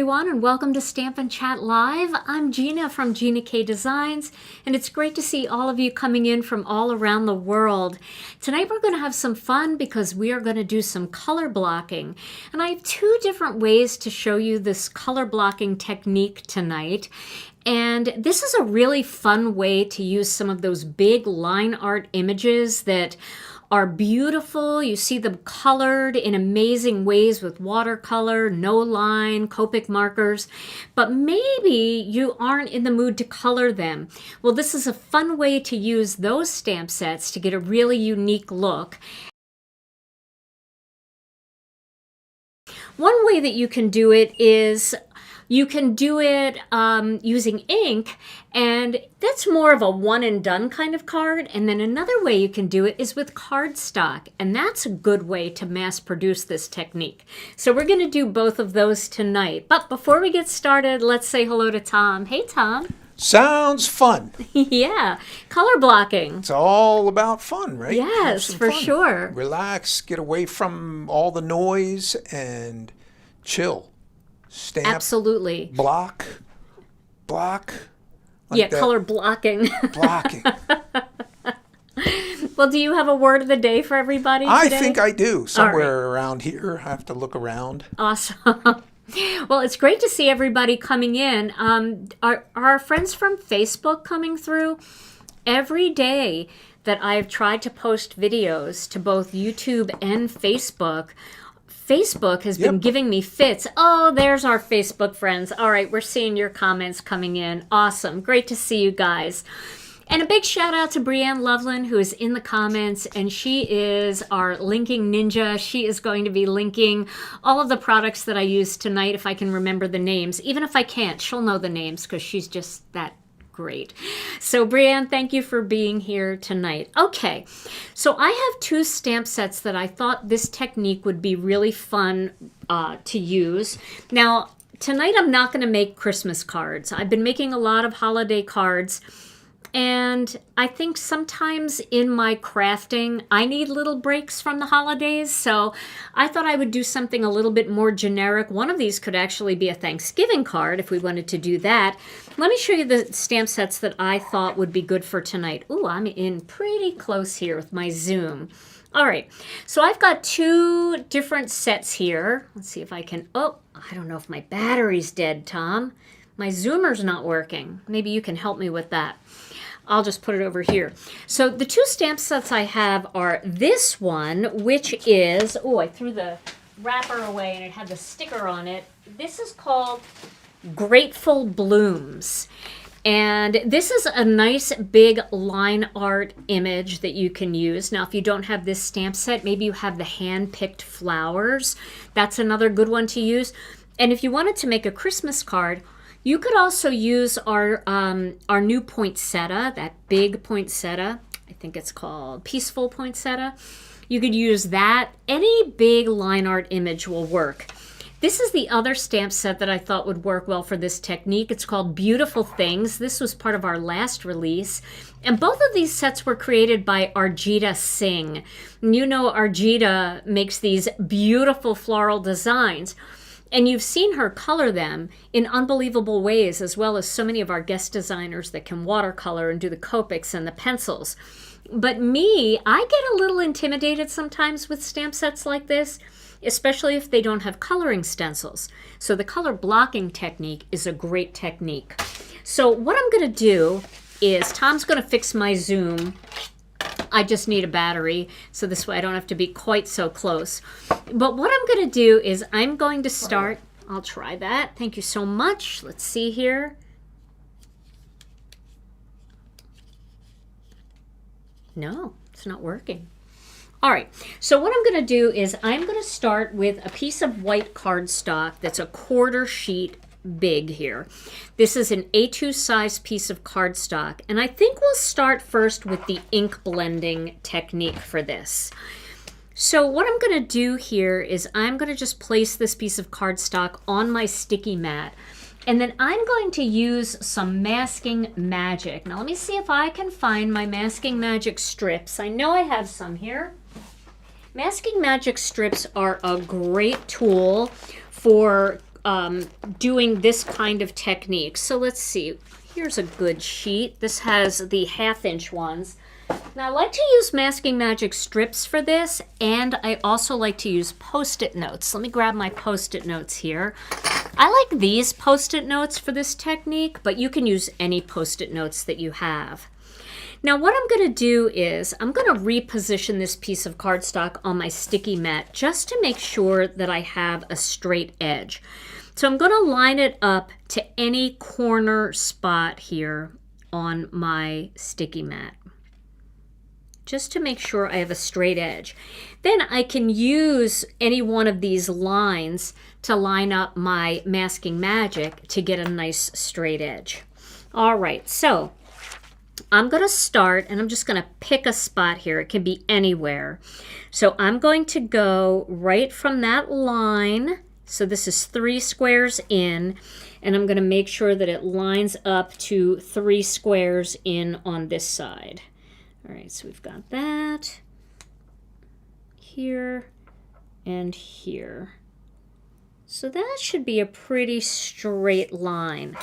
everyone, and welcome to Stampin' Chat Live. I'm Gina from Gina K Designs, and it's great to see all of you coming in from all around the world. Tonight we're going to have some fun because we are going to do some color blocking. And I have two different ways to show you this color blocking technique tonight. And this is a really fun way to use some of those big line art images that are beautiful. You see them colored in amazing ways with watercolor, no line, Copic markers, but maybe you aren't in the mood to color them. Well, this is a fun way to use those stamp sets to get a really unique look. One way that you can do it is you can do it using ink, and that's more of a one and done kind of card. And then another way you can do it is with cardstock, and that's a good way to mass produce this technique. So we're going to do both of those tonight. But before we get started, let's say hello to Tom. Hey, Tom. Sounds fun. Yeah, color blocking. It's all about fun, right? Yes, for sure. Relax, get away from all the noise, and chill. Stamp. Absolutely. Block. Like yeah, that. Color blocking. Blocking. Well, do you have a word of the day for everybody today? I think I do. Somewhere around here. I have to look around. Awesome. Well, it's great to see everybody coming in. Are our friends from Facebook coming through? Every day that I've tried to post videos to both YouTube and Facebook has been giving me fits. Oh, there's our Facebook friends. All right, we're seeing your comments coming in. Awesome. Great to see you guys. And a big shout out to Brianne Loveland, who is in the comments, and she is our linking ninja. She is going to be linking all of the products that I use tonight, if I can remember the names. Even if I can't, she'll know the names because she's just that great. So Brianne, thank you for being here tonight. Okay, so I have two stamp sets that I thought this technique would be really fun to use. Now, tonight I'm not going to make Christmas cards. I've been making a lot of holiday cards, and I think sometimes in my crafting, I need little breaks from the holidays, so I thought I would do something a little bit more generic. One of these could actually be a Thanksgiving card if we wanted to do that. Let me show you the stamp sets that I thought would be good for tonight. Ooh, I'm in pretty close here with my zoom. All right, so I've got two different sets here. Let's see if I can, oh, I don't know if my battery's dead, Tom. My zoomer's not working. Maybe you can help me with that. I'll just put it over here. So the two stamp sets I have are this one, which is, oh, I threw the wrapper away and it had the sticker on it. This is called Grateful Blooms. And this is a nice big line art image that you can use. Now, if you don't have this stamp set, maybe you have the hand-picked flowers. That's another good one to use. And if you wanted to make a Christmas card, you could also use our new poinsettia, that big poinsettia. I think it's called Peaceful Poinsettia. You could use that. Any big line art image will work. This is the other stamp set that I thought would work well for this technique. It's called Beautiful Things. This was part of our last release. And both of these sets were created by Arjita Singh. And you know Arjita makes these beautiful floral designs. And you've seen her color them in unbelievable ways, as well as so many of our guest designers that can watercolor and do the Copics and the pencils. But me, I get a little intimidated sometimes with stamp sets like this, especially if they don't have coloring stencils. So the color blocking technique is a great technique. So what I'm going to do is, Tom's going to fix my zoom. I just need a battery, so this way I don't have to be quite so close. But what I'm going to do is I'm going to start, I'll try that. Thank you so much. Let's see here. No, it's not working. All right, so what I'm going to do is I'm going to start with a piece of white cardstock that's a quarter sheet big here. This is an A2 size piece of cardstock, and I think we'll start first with the ink blending technique for this. So what I'm going to do here is I'm going to just place this piece of cardstock on my sticky mat, and then I'm going to use some Masking Magic. Now let me see if I can find my Masking Magic strips. I know I have some here. Masking Magic strips are a great tool for doing this kind of technique. So let's see. Here's a good sheet. This has the 1/2-inch ones. Now I like to use Masking Magic strips for this, and I also like to use Post-it notes. Let me grab my Post-it notes here. I like these Post-it notes for this technique, but you can use any Post-it notes that you have. Now what I'm going to do is I'm going to reposition this piece of cardstock on my sticky mat just to make sure that I have a straight edge. So I'm going to line it up to any corner spot here on my sticky mat, just to make sure I have a straight edge. Then I can use any one of these lines to line up my Masking Magic to get a nice straight edge. All right, so I'm going to start, and I'm just going to pick a spot here. It can be anywhere. So I'm going to go right from that line. So this is 3 squares in, and I'm going to make sure that it lines up to 3 squares in on this side. All right, so we've got that here and here. So that should be a pretty straight line.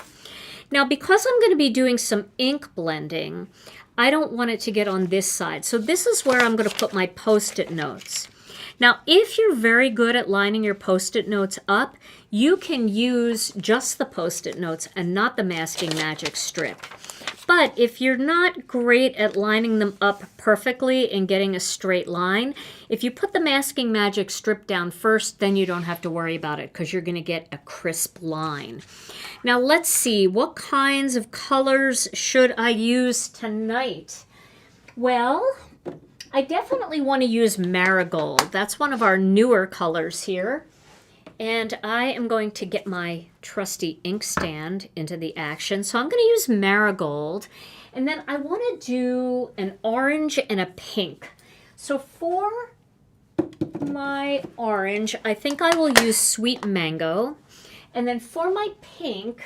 Now, because I'm going to be doing some ink blending, I don't want it to get on this side. So this is where I'm going to put my Post-it notes. Now, if you're very good at lining your Post-it notes up, you can use just the Post-it notes and not the Masking Magic strip. But if you're not great at lining them up perfectly and getting a straight line, if you put the Masking Magic strip down first, then you don't have to worry about it because you're going to get a crisp line. Now let's see, what kinds of colors should I use tonight? Well, I definitely want to use Marigold. That's one of our newer colors here. And I am going to get my trusty ink stand into the action. So I'm going to use Marigold. And then I want to do an orange and a pink. So for my orange, I think I will use Sweet Mango. And then for my pink,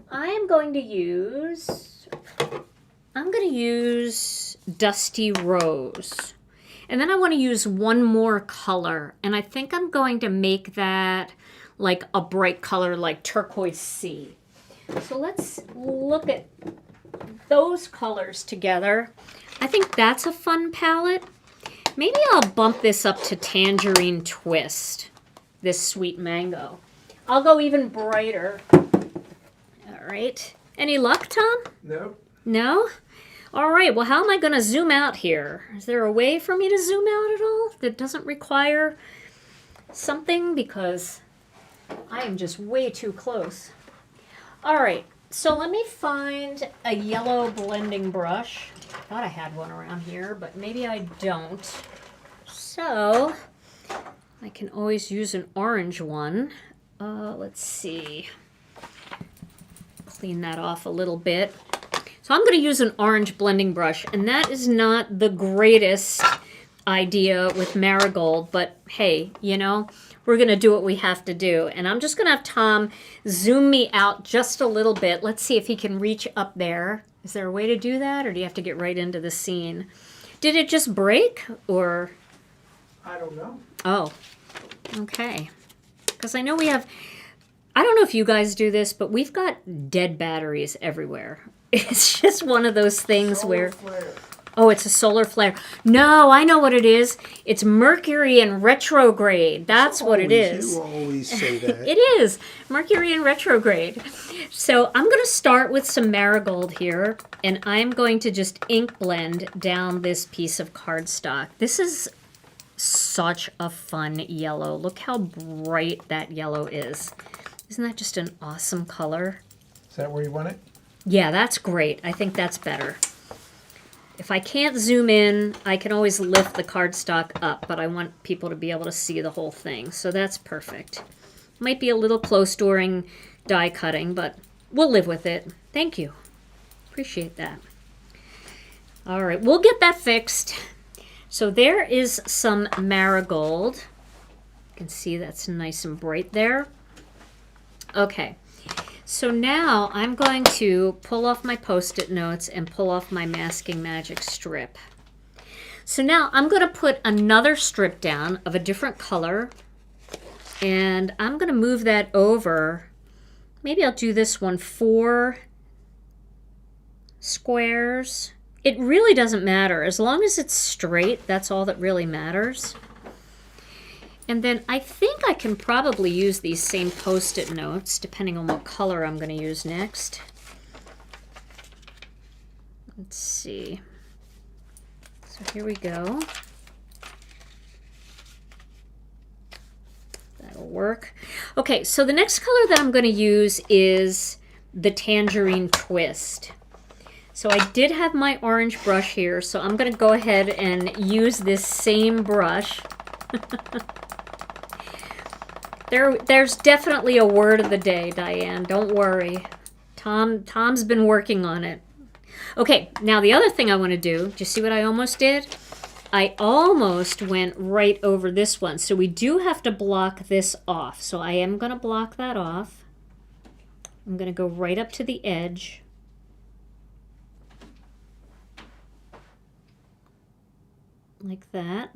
I'm going to use Dusty Rose. And then I want to use one more color, and I think I'm going to make that like a bright color like Turquoise Sea. So let's look at those colors together. I think that's a fun palette. Maybe I'll bump this up to Tangerine Twist, this Sweet Mango. I'll go even brighter. All right. Any luck, Tom? No. No? All right, well, how am I going to zoom out here? Is there a way for me to zoom out at all that doesn't require something? Because I am just way too close. All right, so let me find a yellow blending brush. I thought I had one around here, but maybe I don't. So I can always use an orange one. Let's see. Clean that off a little bit. So I'm going to use an orange blending brush, and that is not the greatest idea with Marigold, but hey, you know, we're going to do what we have to do. And I'm just going to have Tom zoom me out just a little bit. Let's see if he can reach up there. Is there a way to do that, or do you have to get right into the scene? Did it just break, or? I don't know. Oh, okay. Because I know we have, I don't know if you guys do this, but we've got dead batteries everywhere. It's just one of those things where... Flare. Oh, it's a solar flare. No, I know what it is. It's Mercury in retrograde. That's what it is. You always say that. It is. Mercury in retrograde. So I'm going to start with some Marigold here, and I'm going to just ink blend down this piece of cardstock. This is such a fun yellow. Look how bright that yellow is. Isn't that just an awesome color? Is that where you want it? Yeah, that's great. I think that's better. If I can't zoom in, I can always lift the cardstock up, but I want people to be able to see the whole thing. So that's perfect. Might be a little close during die cutting, but we'll live with it. Thank you. Appreciate that. All right, we'll get that fixed. So there is some Marigold. You can see that's nice and bright there. Okay. So now I'm going to pull off my Post-it notes and pull off my Masking Magic strip. So now I'm going to put another strip down of a different color. And I'm going to move that over. Maybe I'll do this one 4 squares. It really doesn't matter. As long as it's straight, that's all that really matters. And then I think I can probably use these same Post-it notes, depending on what color I'm going to use next. Let's see. So here we go. That'll work. Okay, so the next color that I'm going to use is the Tangerine Twist. So I did have my orange brush here, so I'm going to go ahead and use this same brush. There's definitely a word of the day, Diane. Don't worry. Tom's been working on it. Okay, now the other thing I want to do you see what I almost did? I almost went right over this one. So we do have to block this off. So I am going to block that off. I'm going to go right up to the edge. Like that.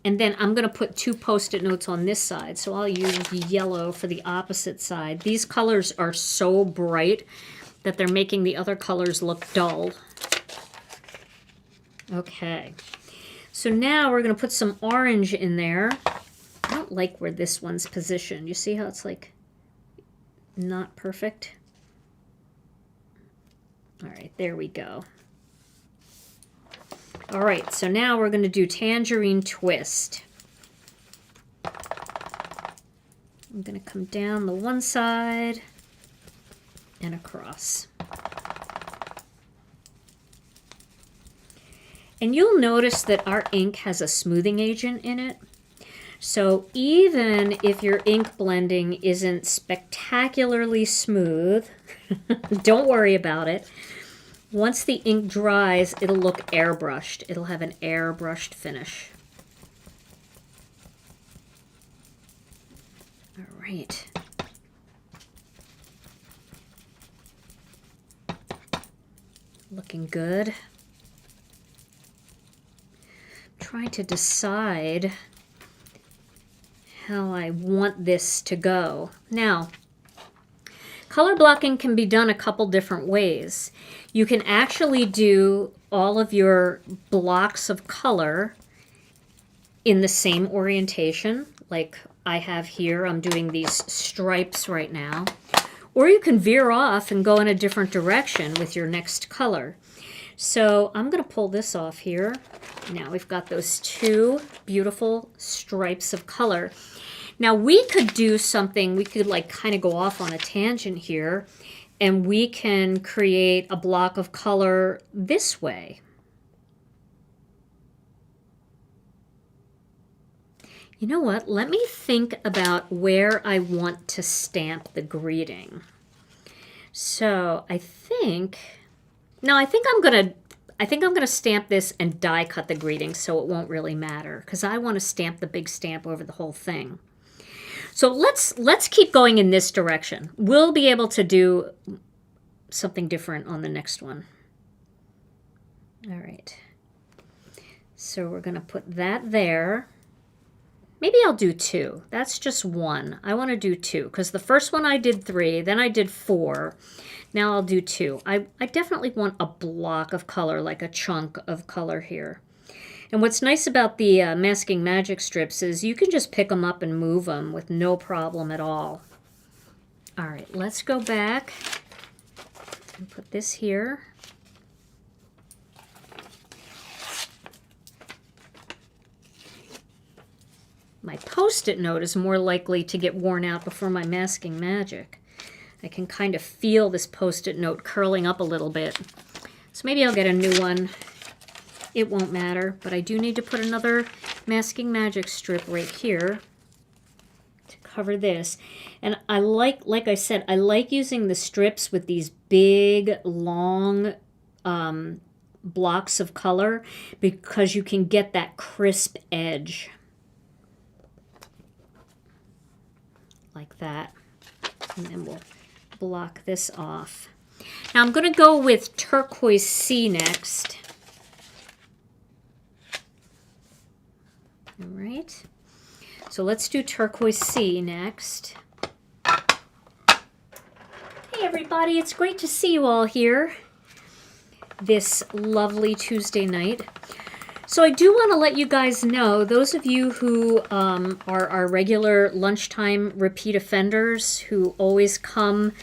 And then I'm going to put 2 Post-it notes on this side. So I'll use yellow for the opposite side. These colors are so bright that they're making the other colors look dull. Okay. So now we're going to put some orange in there. I don't like where this one's positioned. You see how it's like not perfect? All right, there we go. All right, so now we're going to do Tangerine Twist. I'm going to come down the one side and across. And you'll notice that our ink has a smoothing agent in it. So even if your ink blending isn't spectacularly smooth, don't worry about it. Once the ink dries, it'll look airbrushed. It'll have an airbrushed finish. All right. Looking good. Trying to decide how I want this to go. Now, color blocking can be done a couple different ways. You can actually do all of your blocks of color in the same orientation, like I have here. I'm doing these stripes right now. Or you can veer off and go in a different direction with your next color. So I'm going to pull this off here. Now we've got those 2 beautiful stripes of color. Now we could do something, we could like kind of go off on a tangent here, and we can create a block of color this way. You know what? Let me think about where I want to stamp the greeting. So I think I'm gonna stamp this and die cut the greeting so it won't really matter, because I want to stamp the big stamp over the whole thing. So let's keep going in this direction. We'll be able to do something different on the next one. All right. So we're going to put that there. Maybe I'll do 2. That's just 1. I want to do 2 because the first one I did 3, then I did 4. Now I'll do 2. I definitely want a block of color, like a chunk of color here. And what's nice about the Masking Magic strips is you can just pick them up and move them with no problem at all. All right, let's go back and put this here. My Post-it note is more likely to get worn out before my Masking Magic. I can kind of feel this Post-it note curling up a little bit. So maybe I'll get a new one. It won't matter, but I do need to put another Masking Magic strip right here to cover this. And I like I said, I like using the strips with these big, long blocks of color because you can get that crisp edge. Like that. And then we'll block this off. Now I'm going to go with Turquoise Sea next. All right. So let's do Turquoise Sea next. Hey everybody, it's great to see you all here this lovely Tuesday night. So I do want to let you guys know, those of you who are our regular lunchtime repeat offenders who always come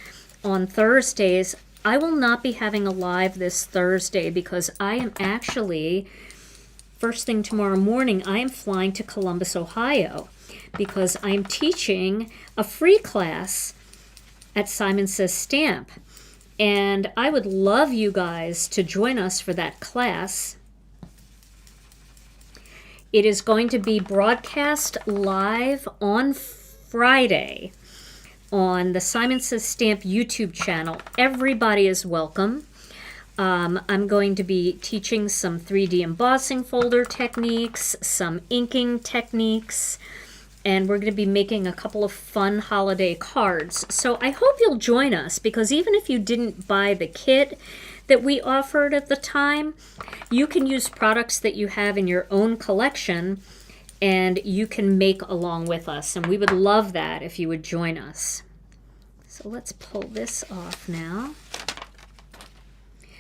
on Thursdays, I will not be having a live this Thursday because I am actually, first thing tomorrow morning, I am flying to Columbus, Ohio, because I'm teaching a free class at Simon Says Stamp. And I would love you guys to join us for that class. It is going to be broadcast live on Friday on the Simon Says Stamp YouTube channel. Everybody is welcome. I'm going to be teaching some 3D embossing folder techniques, some inking techniques, and we're going to be making a couple of fun holiday cards. So I hope you'll join us, because even if you didn't buy the kit that we offered at the time, you can use products that you have in your own collection and you can make along with us. And we would love that if you would join us. So let's pull this off now.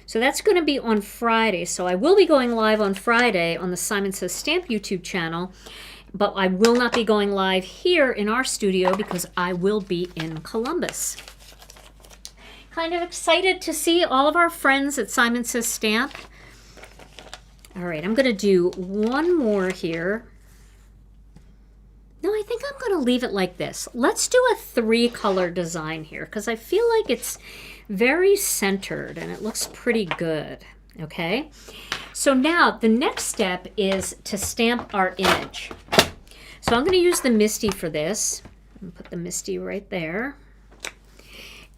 So that's going to be on Friday. So I will be going live on Friday on the Simon Says Stamp YouTube channel, but I will not be going live here in our studio because I will be in Columbus. Kind of excited to see all of our friends at Simon Says Stamp. All right, I'm going to do one more here. No, I think I'm going to leave it like this. Let's do a 3-color design here because I feel like it's very centered and it looks pretty good. Okay, so now the next step is to stamp our image. So I'm going to use the Misty for this. I'm going to put the Misty right there.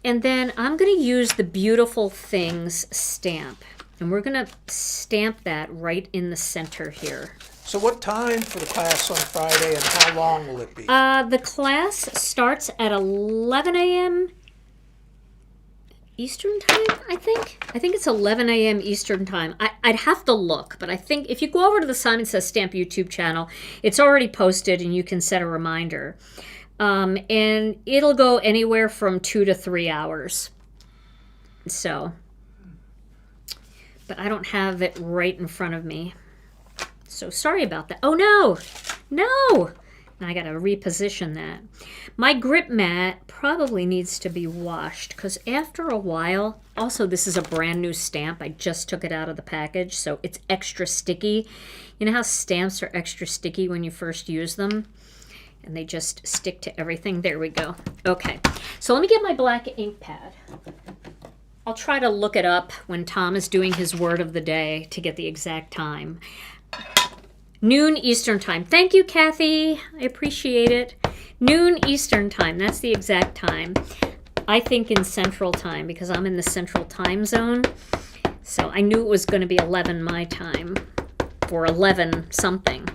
And then I'm going to use the Beautiful Things stamp. And we're going to stamp that right in the center here. So what time for the class on Friday and how long will it be? The class starts at 11 a.m. Eastern time, I think. I think it's 11 a.m. Eastern time. I'd have to look, but I think if you go over to the Simon Says Stamp YouTube channel, it's already posted and you can set a reminder. And it'll go anywhere from 2 to 3 hours. So, but I don't have it right in front of me. So sorry about that. Oh no, no. I got to reposition that. My grip mat probably needs to be washed because after a while, also this is a brand new stamp. I just took it out of the package, so it's extra sticky. You know how stamps are extra sticky when you first use them? And they just stick to everything. There we go. Okay, so let me get my black ink pad. I'll try to look it up when Tom is doing his word of the day to get the exact time. Noon Eastern time. Thank you, Kathy. I appreciate it. Noon Eastern time. That's the exact time. I think in Central time because I'm in the Central time zone. So I knew it was going to be 11 my time or 11 something.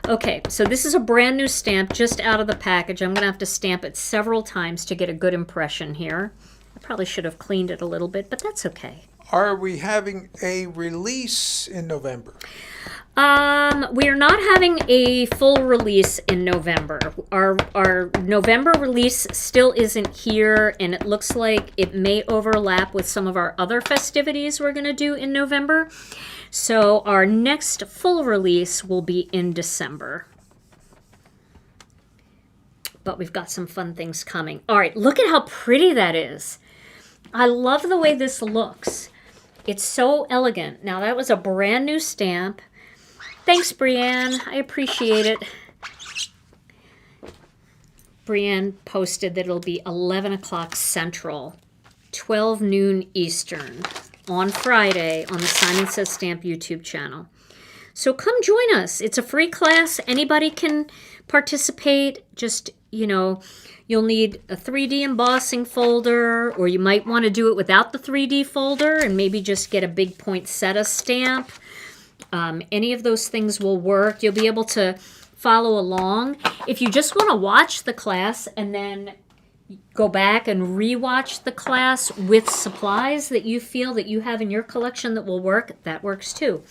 Okay, so this is a brand new stamp just out of the package. I'm going to have to stamp it several times to get a good impression here. I probably should have cleaned it a little bit, but that's okay. Are we having a release in November? We are not having a full release in November. Our November release still isn't here, and it looks like it may overlap with some of our other festivities we're going to do in November. So our next full release will be in December. But we've got some fun things coming. All right, look at how pretty that is. I love the way this looks. It's so elegant. Now, that was a brand new stamp. Thanks, Brianne. I appreciate it. Brianne posted that it'll be 11 o'clock Central, 12 noon Eastern on Friday on the Simon Says Stamp YouTube channel. So come join us. It's a free class. Anybody can participate. Just, you know, you'll need a 3D embossing folder, or you might want to do it without the 3D folder and maybe just get a big poinsettia stamp. Any of those things will work. You'll be able to follow along. If you just want to watch the class and then go back and rewatch the class with supplies that you feel that you have in your collection that will work, that works too.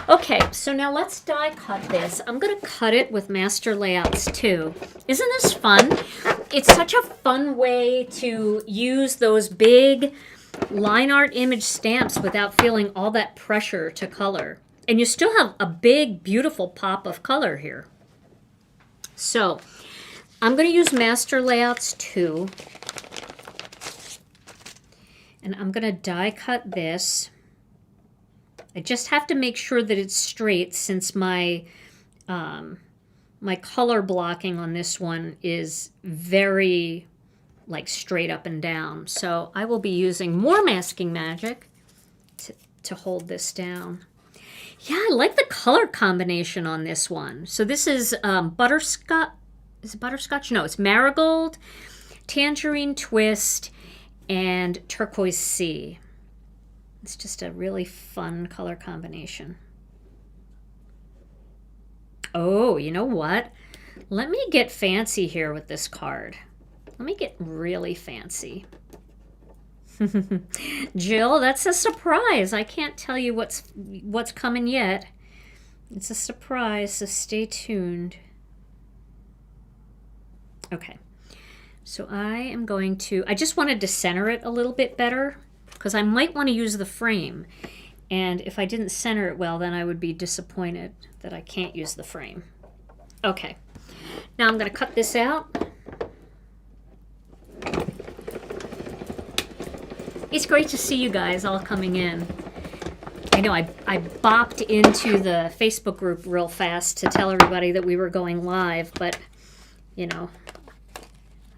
Okay, so now let's die cut this. I'm going to cut it with Master Layouts too. Isn't this fun? It's such a fun way to use those big line art image stamps without feeling all that pressure to color. And you still have a big, beautiful pop of color here. So I'm going to use Master Layouts 2. And I'm going to die cut this. I just have to make sure that it's straight since my my color blocking on this one is very like straight up and down. So I will be using more masking magic to hold this down. Yeah, I like the color combination on this one. So this is butterscotch. Is it butterscotch? No, it's Marigold, Tangerine Twist, and Turquoise Sea. It's just a really fun color combination. Oh, you know what? Let me get fancy here with this card. Let me get really fancy. Jill, that's a surprise. I can't tell you what's coming yet. It's a surprise, so stay tuned. Okay. So I am going to, I just wanted to center it a little bit better because I might want to use the frame. And if I didn't center it well, then I would be disappointed that I can't use the frame. Okay. Now I'm going to cut this out. It's great to see you guys all coming in. I know I bopped into the Facebook group real fast to tell everybody that we were going live, but, you know,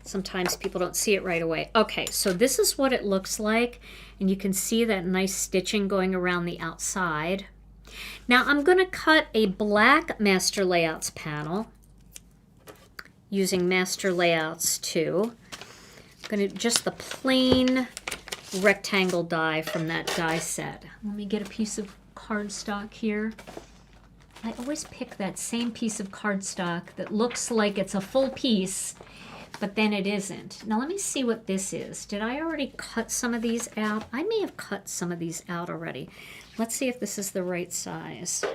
sometimes people don't see it right away. Okay, so this is what it looks like, and you can see that nice stitching going around the outside. Now I'm going to cut a black Master Layouts panel using Master Layouts 2. I'm going to just the plain rectangle die from that die set. Let me get a piece of cardstock here. I always pick that same piece of cardstock that looks like it's a full piece, but then it isn't. Now let me see what this is. Did I already cut some of these out? I may have cut some of these out already. Let's see if this is the right size.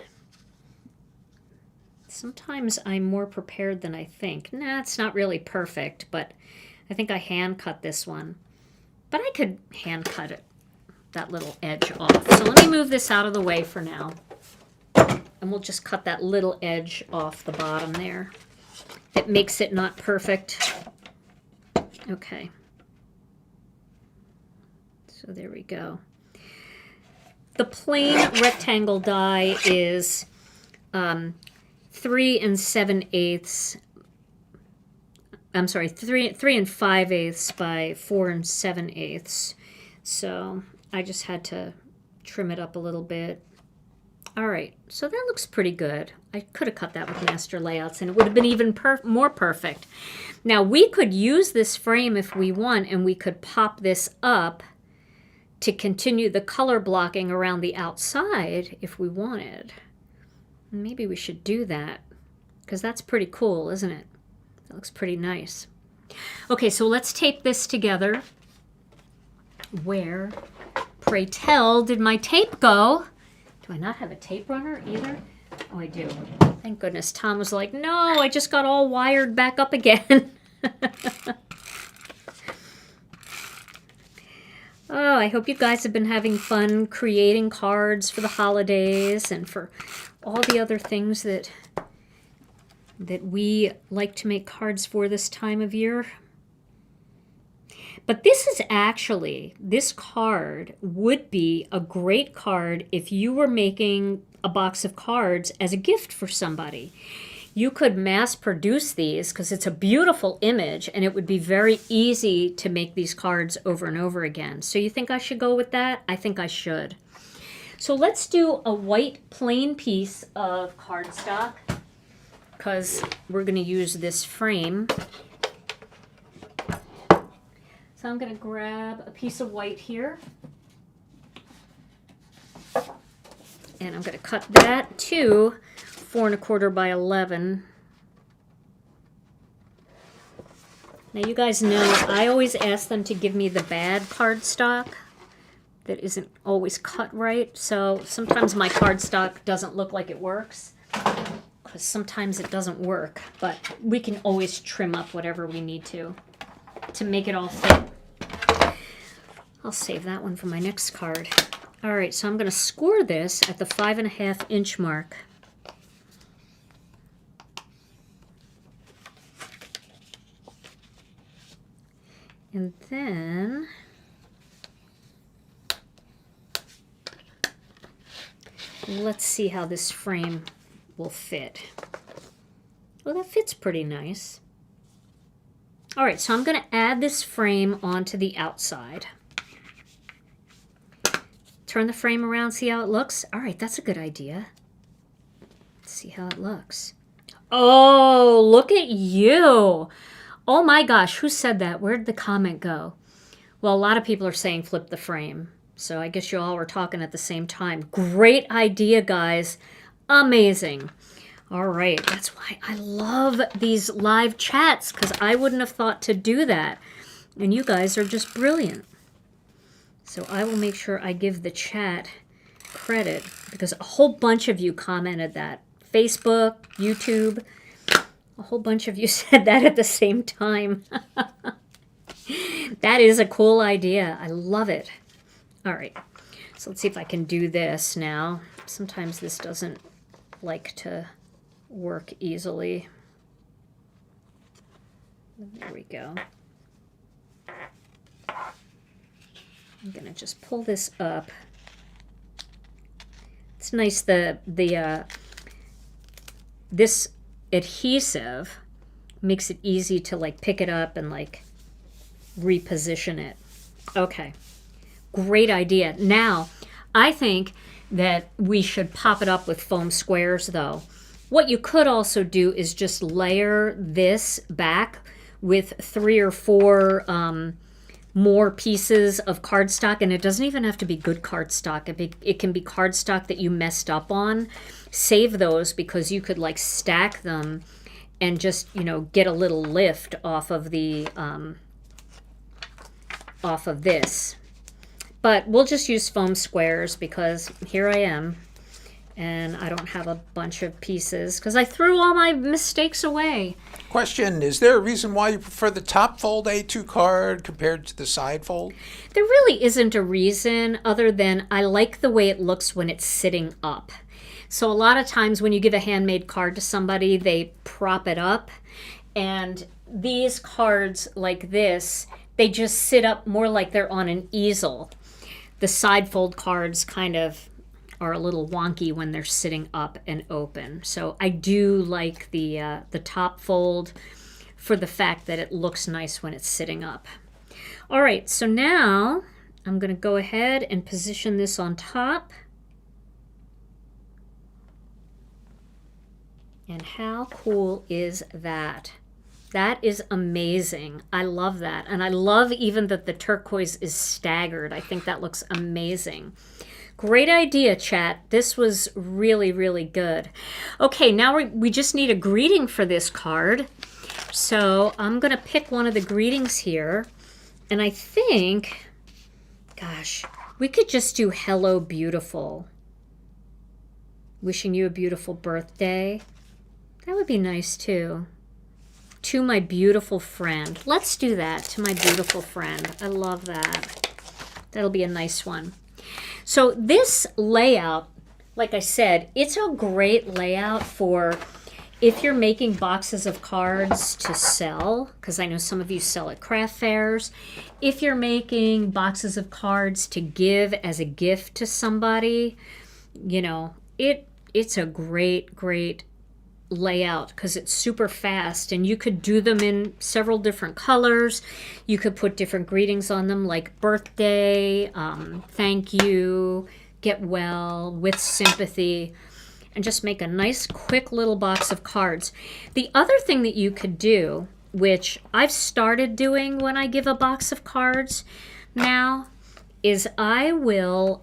Sometimes I'm more prepared than I think. Nah, it's not really perfect, but I think I hand cut this one. But I could hand cut it, that little edge off. So let me move this out of the way for now. And we'll just cut that little edge off the bottom there. It makes it not perfect. Okay. So there we go. The plain rectangle die is 3 7/8. I'm sorry, 3 5/8 by 4 7/8. So I just had to trim it up a little bit. All right, so that looks pretty good. I could have cut that with Master Layouts and it would have been even more perfect. Now we could use this frame if we want, and we could pop this up to continue the color blocking around the outside if we wanted. Maybe we should do that because that's pretty cool, isn't it? That looks pretty nice. Okay, so let's tape this together. Where, pray tell, did my tape go? Do I not have a tape runner either? Oh, I do. Thank goodness. Tom was like, no, I just got all wired back up again. Oh, I hope you guys have been having fun creating cards for the holidays and for all the other things that we like to make cards for this time of year. But this is actually, this card would be a great card if you were making a box of cards as a gift for somebody. You could mass produce these because it's a beautiful image and it would be very easy to make these cards over and over again. So you think I should go with that? I think I should. So let's do a white plain piece of cardstock because we're going to use this frame. So I'm going to grab a piece of white here. And I'm going to cut that to 4 1/4 by 11. Now you guys know I always ask them to give me the bad cardstock that isn't always cut right. So sometimes my cardstock doesn't look like it works, because sometimes it doesn't work, but we can always trim up whatever we need to make it all fit. I'll save that one for my next card. All right, so I'm going to score this at the 5.5 inch mark. And then let's see how this frame will fit. Well, that fits pretty nice. All right, so I'm going to add this frame onto the outside. Turn the frame around, see how it looks? All right, that's a good idea. Let's see how it looks. Oh, look at you. Oh my gosh, who said that? Where'd the comment go? Well, a lot of people are saying flip the frame. So I guess you all were talking at the same time. Great idea, guys. Amazing. All right, that's why I love these live chats, because I wouldn't have thought to do that. And you guys are just brilliant. So I will make sure I give the chat credit, because a whole bunch of you commented that. Facebook, YouTube, a whole bunch of you said that at the same time. That is a cool idea. I love it. All right, so let's see if I can do this now. Sometimes this doesn't like to work easily. There we go. I'm going to just pull this up. It's nice this adhesive makes it easy to like pick it up and like reposition it. Okay. Great idea. Now, I think that we should pop it up with foam squares, though. What you could also do is just layer this back with 3 or 4 more pieces of cardstock, and it doesn't even have to be good cardstock. It can be cardstock that you messed up on. Save those, because you could like stack them and just, you know, get a little lift off of the off of this. But we'll just use foam squares, because here I am and I don't have a bunch of pieces because I threw all my mistakes away. Question, is there a reason why you prefer the top fold A2 card compared to the side fold? There really isn't a reason, other than I like the way it looks when it's sitting up. So a lot of times when you give a handmade card to somebody, they prop it up, and these cards like this, they just sit up more like they're on an easel. The side fold cards kind of are a little wonky when they're sitting up and open. So I do like the top fold for the fact that it looks nice when it's sitting up. All right, so now I'm going to go ahead and position this on top. And how cool is that? That is amazing. I love that. And I love even that the turquoise is staggered. I think that looks amazing. Great idea, chat. This was really, really good. Okay, now we just need a greeting for this card. So I'm going to pick one of the greetings here. And I think, gosh, we could just do hello, beautiful. Wishing you a beautiful birthday. That would be nice too. To my beautiful friend. Let's do that. To my beautiful friend. I love that. That'll be a nice one. So this layout, like I said, it's a great layout for if you're making boxes of cards to sell, because I know some of you sell at craft fairs. If you're making boxes of cards to give as a gift to somebody, you know, it's a great, great layout because it's super fast, and you could do them in several different colors. You could put different greetings on them, like birthday, thank you, get well, with sympathy, and just make a nice quick little box of cards. The other thing that you could do, which I've started doing when I give a box of cards now, is I will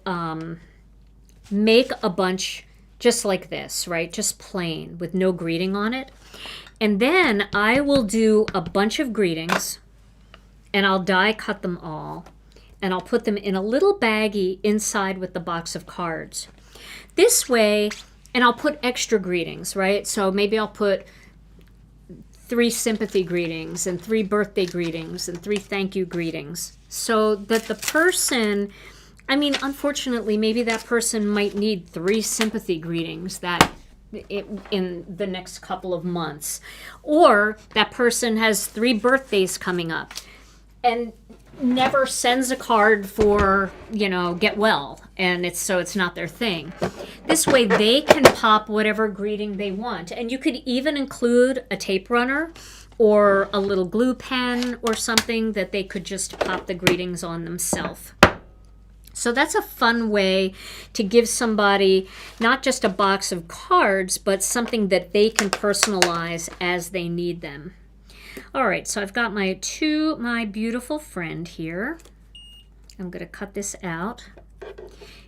make a bunch just like this, right? Just plain with no greeting on it. And then I will do a bunch of greetings, and I'll die cut them all, and I'll put them in a little baggie inside with the box of cards. This way, and I'll put extra greetings, right? So maybe I'll put 3 sympathy greetings and 3 birthday greetings and 3 thank you greetings, so that the person, I mean, unfortunately, maybe that person might need 3 sympathy greetings in the next couple of months. Or that person has 3 birthdays coming up and never sends a card for, get well, and it's not their thing. This way they can pop whatever greeting they want. And you could even include a tape runner or a little glue pen or something that they could just pop the greetings on themselves. So that's a fun way to give somebody not just a box of cards, but something that they can personalize as they need them. All right, so I've got my beautiful friend here. I'm going to cut this out.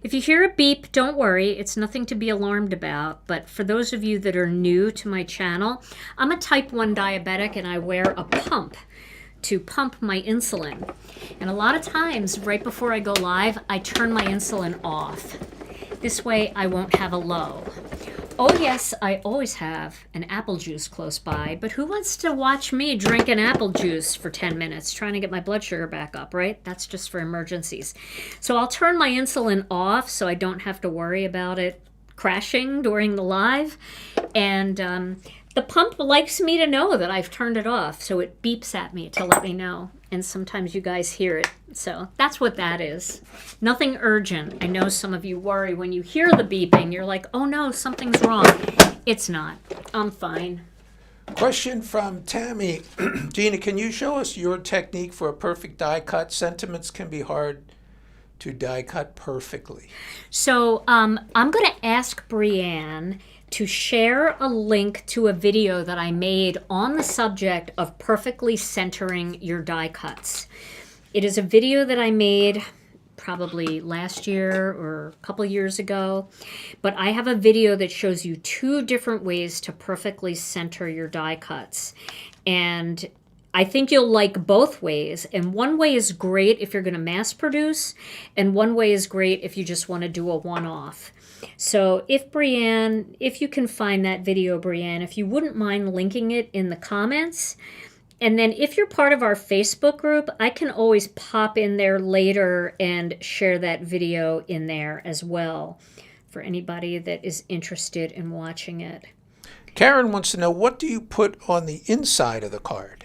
If you hear a beep, don't worry. It's nothing to be alarmed about. But for those of you that are new to my channel, I'm a type 1 diabetic, and I wear a pump to pump my insulin. And a lot of times, right before I go live, I turn my insulin off. This way I won't have a low. Oh yes, I always have an apple juice close by, but who wants to watch me drink an apple juice for 10 minutes trying to get my blood sugar back up, right? That's just for emergencies. So I'll turn my insulin off so I don't have to worry about it crashing during the live. And the pump likes me to know that I've turned it off, so it beeps at me to let me know. And sometimes you guys hear it. So that's what that is. Nothing urgent. I know some of you worry when you hear the beeping. You're like, oh no, something's wrong. It's not. I'm fine. Question from Tammy. Gina, can you show us your technique for a perfect die cut? Sentiments can be hard to die cut perfectly. So I'm going to ask Brianne to share a link to a video that I made on the subject of perfectly centering your die cuts. It is a video that I made probably last year or a couple years ago, but I have a video that shows you 2 different ways to perfectly center your die cuts. And I think you'll like both ways. And one way is great if you're going to mass produce, and one way is great if you just want to do a one-off. So if you can find that video, Brianne, if you wouldn't mind linking it in the comments. And then if you're part of our Facebook group, I can always pop in there later and share that video in there as well for anybody that is interested in watching it. Karen wants to know, what do you put on the inside of the card?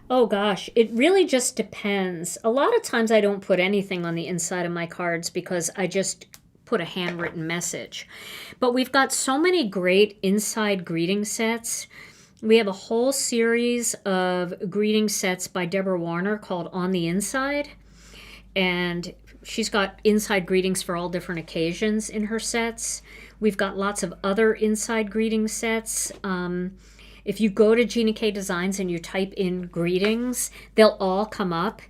Oh gosh, it really just depends. A lot of times I don't put anything on the inside of my cards because I just put a handwritten message. But we've got so many great inside greeting sets. We have a whole series of greeting sets by Deborah Warner called On the Inside. And she's got inside greetings for all different occasions in her sets. We've got lots of other inside greeting sets. If you go to Gina K Designs and you type in greetings, they'll all come up.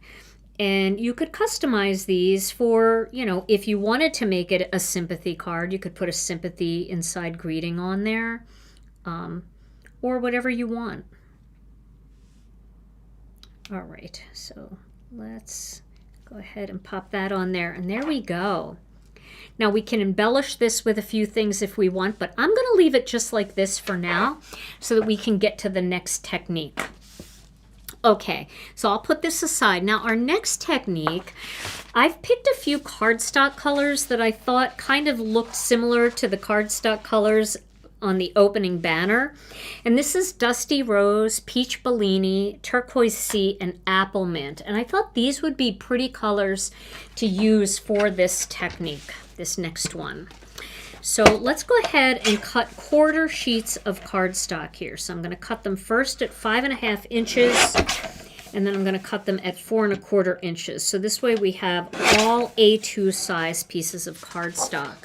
And you could customize these for, if you wanted to make it a sympathy card, you could put a sympathy inside greeting on there, or whatever you want. All right, so let's go ahead and pop that on there. And there we go. Now we can embellish this with a few things if we want, but I'm going to leave it just like this for now so that we can get to the next technique. Okay, so I'll put this aside. Now our next technique, I've picked a few cardstock colors that I thought kind of looked similar to the cardstock colors on the opening banner. And this is Dusty Rose, Peach Bellini, Turquoise Sea, and Applemint. And I thought these would be pretty colors to use for this technique, this next one. So let's go ahead and cut 1/4 sheets of cardstock here. So I'm going to cut them first at 5.5 inches, and then I'm going to cut them at 4.25 inches. So this way we have all A2 size pieces of cardstock.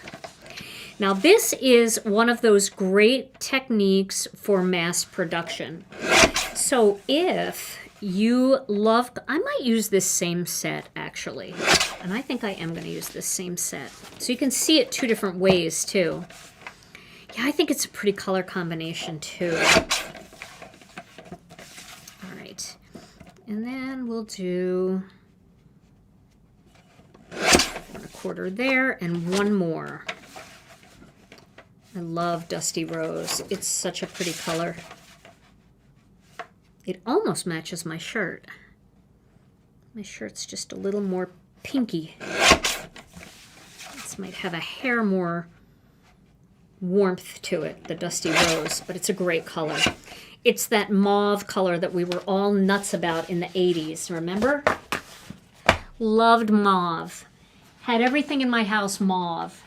Now this is one of those great techniques for mass production. So if you love, I might use this same set actually. And I think I am going to use this same set. So you can see it 2 different ways too. Yeah, I think it's a pretty color combination too. And then we'll do 1/4 there and one more. I love Dusty Rose. It's such a pretty color. It almost matches my shirt. My shirt's just a little more pinky. This might have a hair more warmth to it, the Dusty Rose, but it's a great color. It's that mauve color that we were all nuts about in the 80s, remember? Loved mauve. Had everything in my house mauve.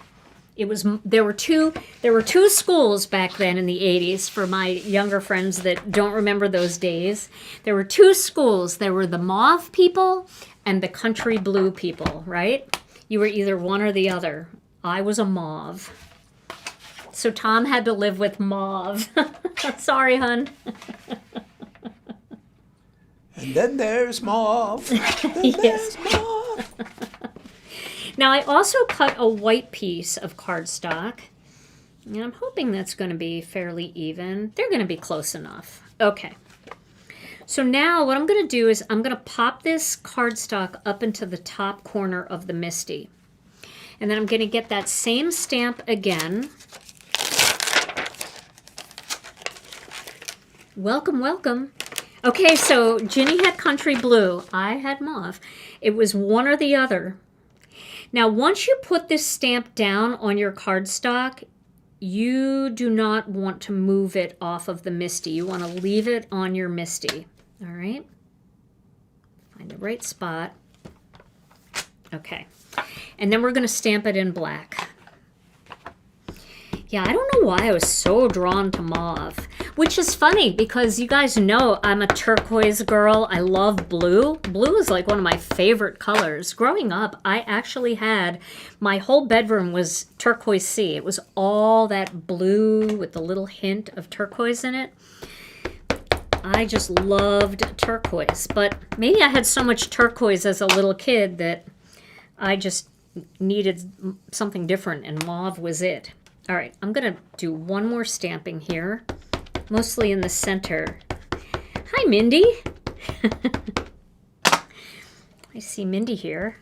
There were two schools back then in the 80s for my younger friends that don't remember those days. There were two schools. There were the mauve people and the country blue people, right? You were either one or the other. I was a mauve. So Tom had to live with mauve. Sorry, hun. And then there's mauve. Yes. There's mauve. Now I also cut a white piece of cardstock. And I'm hoping that's going to be fairly even. They're going to be close enough. Okay. So now what I'm going to do is I'm going to pop this cardstock up into the top corner of the Misty. And then I'm going to get that same stamp again. Welcome, welcome. Okay, so Ginny had country blue. I had mauve. It was one or the other. Now, once you put this stamp down on your cardstock, you do not want to move it off of the Misty. You want to leave it on your Misty. All right? Find the right spot. Okay. And then we're going to stamp it in black. Yeah, I don't know why I was so drawn to mauve, which is funny because you guys know I'm a turquoise girl. I love blue. Blue is like one of my favorite colors. Growing up, I actually had, my whole bedroom was Turquoise Sea. It was all that blue with a little hint of turquoise in it. I just loved turquoise, but maybe I had so much turquoise as a little kid that I just needed something different, and mauve was it. All right, I'm going to do one more stamping here, mostly in the center. Hi, Mindy. I see Mindy here.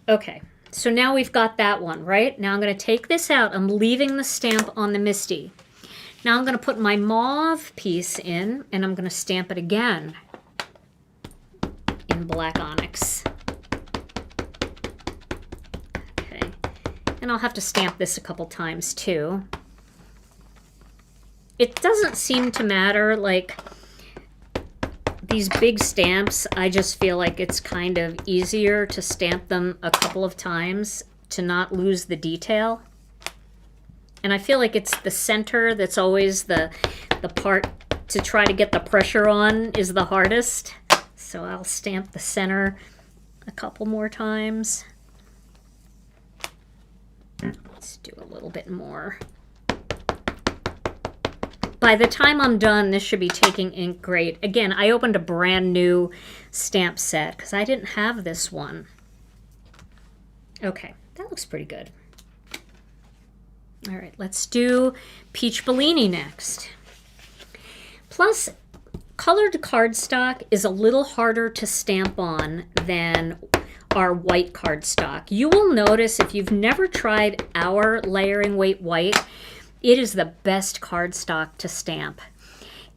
Okay, so now we've got that one, right? Now I'm going to take this out. I'm leaving the stamp on the Misty. Now I'm going to put my mauve piece in, and I'm going to stamp it again in black onyx. And I'll have to stamp this a couple times too. It doesn't seem to matter, like these big stamps, I just feel like it's kind of easier to stamp them a couple of times to not lose the detail. And I feel like it's the center that's always the part to try to get the pressure on is the hardest. So I'll stamp the center a couple more times. Let's do a little bit more. By the time I'm done, this should be taking ink great. Again, I opened a brand new stamp set because I didn't have this one. Okay, that looks pretty good. All right, let's do Peach Bellini next. Plus, colored cardstock is a little harder to stamp on than our white cardstock. You will notice if you've never tried our layering weight white, it is the best cardstock to stamp.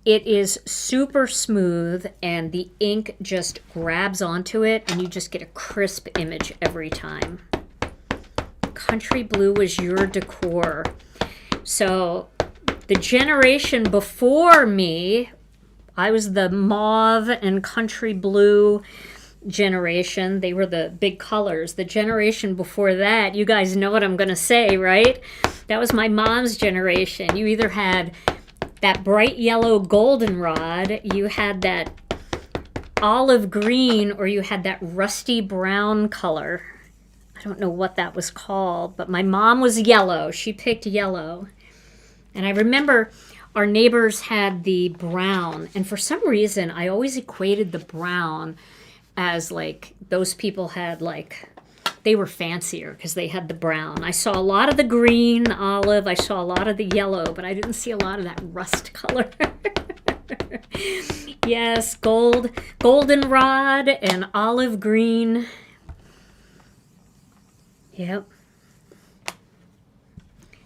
It is super smooth and the ink just grabs onto it and you just get a crisp image every time. Country blue was your decor. So the generation before me, I was the mauve and country blue generation. They were the big colors. The generation before that, you guys know what I'm going to say, right? That was my mom's generation. You either had that bright yellow goldenrod, you had that olive green, or you had that rusty brown color. I don't know what that was called, but my mom was yellow. She picked yellow. And I remember our neighbors had the brown, and for some reason I always equated the brown as like those people had, like they were fancier because they had the brown. I saw a lot of the green, the olive, I saw a lot of the yellow, but I didn't see a lot of that rust color. Yes, goldenrod and olive green. Yep.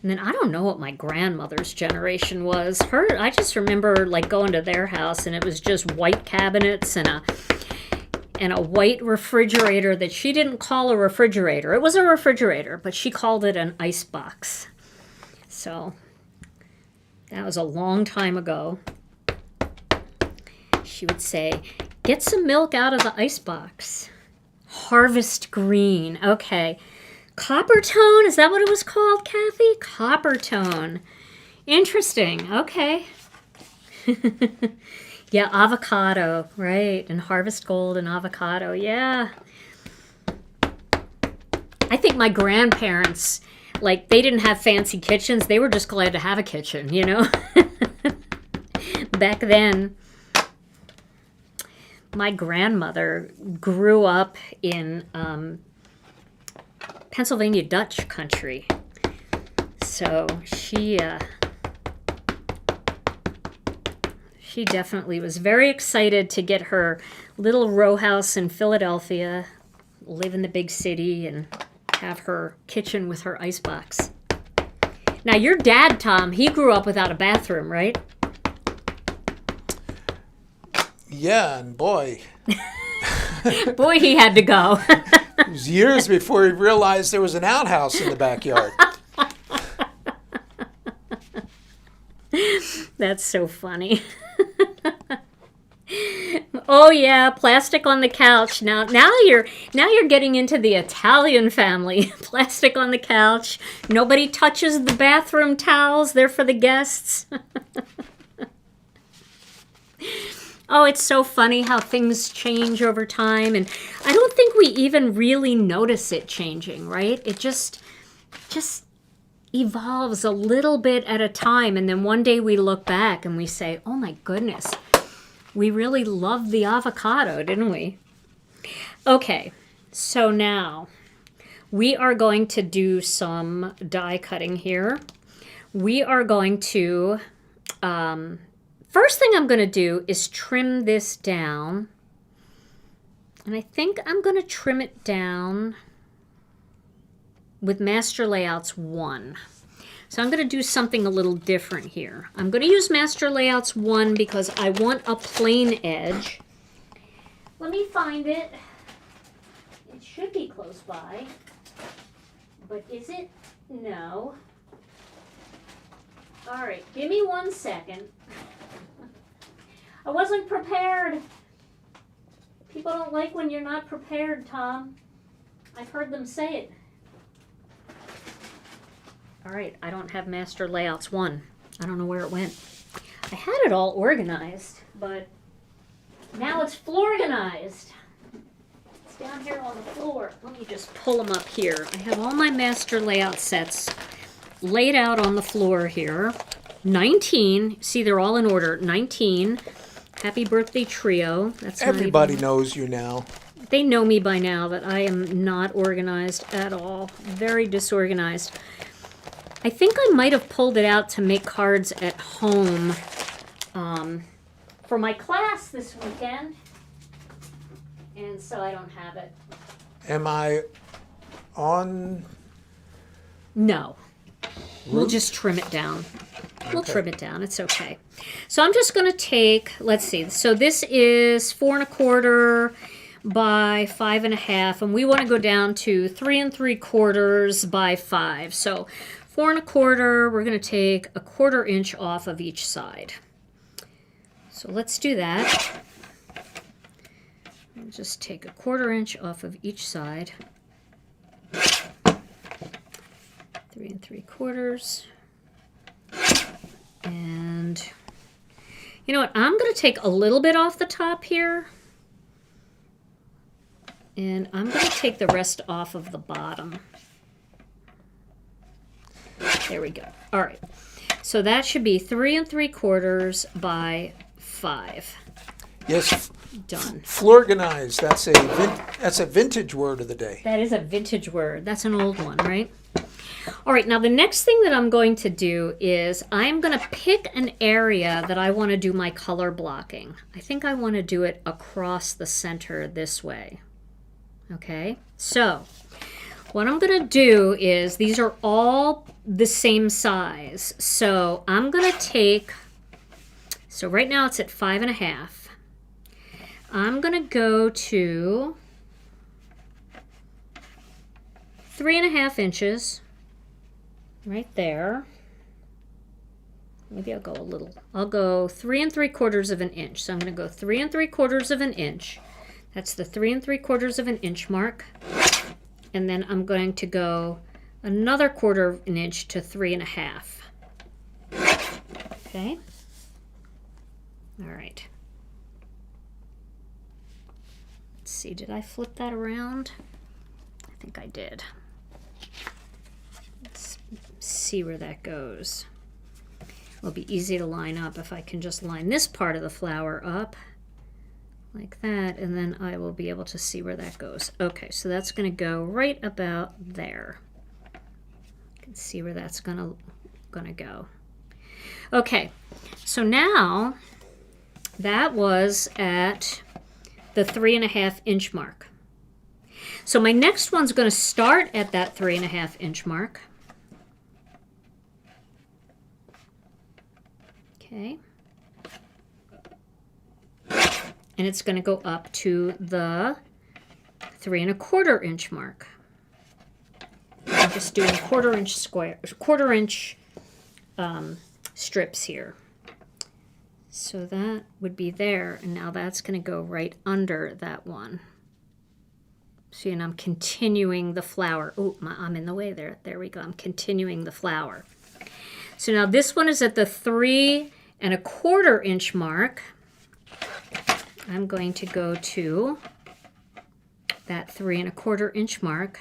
And then I don't know what my grandmother's generation was. I just remember like going to their house and it was just white cabinets and a white refrigerator that she didn't call a refrigerator. It was a refrigerator, but she called it an ice box. So that was a long time ago. She would say, get some milk out of the ice box. Harvest green. Okay. Copper tone, is that what it was called, Kathy? Copper tone. Interesting. Okay. Yeah, avocado, right. And harvest gold and avocado. Yeah. I think my grandparents, like, they didn't have fancy kitchens. They were just glad to have a kitchen, you know? Back then, my grandmother grew up in Pennsylvania Dutch country. So she definitely was very excited to get her little row house in Philadelphia, live in the big city, and have her kitchen with her icebox. Now, your dad, Tom, he grew up without a bathroom, right? Yeah, and boy. Boy, he had to go. It was years before he realized there was an outhouse in the backyard. That's so funny. Oh yeah, plastic on the couch. Now you're getting into the Italian family. Plastic on the couch. Nobody touches the bathroom towels. They're for the guests. Oh, it's so funny how things change over time, and I don't think we even really notice it changing, right? It just evolves a little bit at a time, and then one day we look back and we say, oh my goodness, we really loved the avocado, didn't we? Okay, so now we are going to do some die cutting here. We are going to... first thing I'm going to do is trim this down. And I think I'm going to trim it down with Master Layouts 1. So I'm going to do something a little different here. I'm going to use Master Layouts 1 because I want a plain edge. Let me find it. It should be close by. But is it? No. All right, give me 1 second. I wasn't prepared. People don't like when you're not prepared, Tom. I've heard them say it. All right, I don't have Master Layouts 1. I don't know where it went. I had it all organized, but now it's floor-organized. It's down here on the floor. Let me just pull them up here. I have all my Master Layout sets laid out on the floor here. 19. See, they're all in order. 19. Happy birthday trio. That's Everybody knows you now. They know me by now that I am not organized at all. Very disorganized. I think I might have pulled it out to make cards at home for my class this weekend. And so I don't have it. Am I on? No. We'll just trim it down. We'll trim it down. It's okay. So I'm just going to take, let's see. So this is 4 1/4 by 5 1/2, and we want to go down to 3 3/4 by 5. So 4 1/4, we're going to take a 1/4 inch off of each side. So let's do that. I'll just take a 1/4 inch off of each side. 3 3/4. And you know what? I'm going to take a little bit off the top here. And I'm going to take the rest off of the bottom. There we go. All right. So that should be 3 3/4 by 5. Yes. Done. Florganized. That's a vintage word of the day. That is a vintage word. That's an old one, right? All right, now the next thing that I'm going to do is I'm going to pick an area that I want to do my color blocking. I think I want to do it across the center this way. Okay, so what I'm going to do is, these are all the same size. So I'm going to take, so right now it's at 5.5. I'm going to go to 3.5 inches. Right there. Maybe I'll go a little. I'll go 3 3/4 of an inch. So I'm going to go 3 3/4 of an inch. That's the 3 3/4 of an inch mark. And then I'm going to go another 1/4 of an inch to 3.5. Okay. All right. Let's see. Did I flip that around? I think I did. See where that goes. It'll be easy to line up if I can just line this part of the flower up like that, and then I will be able to see where that goes. Okay, so that's going to go right about there. You can see where that's going to go. Okay, so now that was at the 3.5 inch mark. So my next one's going to start at that 3.5 inch mark. Okay. And it's going to go up to the 3 1/4 inch mark. I'm just doing 1/4 inch square, 1/4 inch strips here. So that would be there, and now that's going to go right under that one. See, and I'm continuing the flower. Oh, I'm in the way there. There we go. I'm continuing the flower. So now this one is at the 3 1/4 inch mark. I'm going to go to that 3 1/4 inch mark.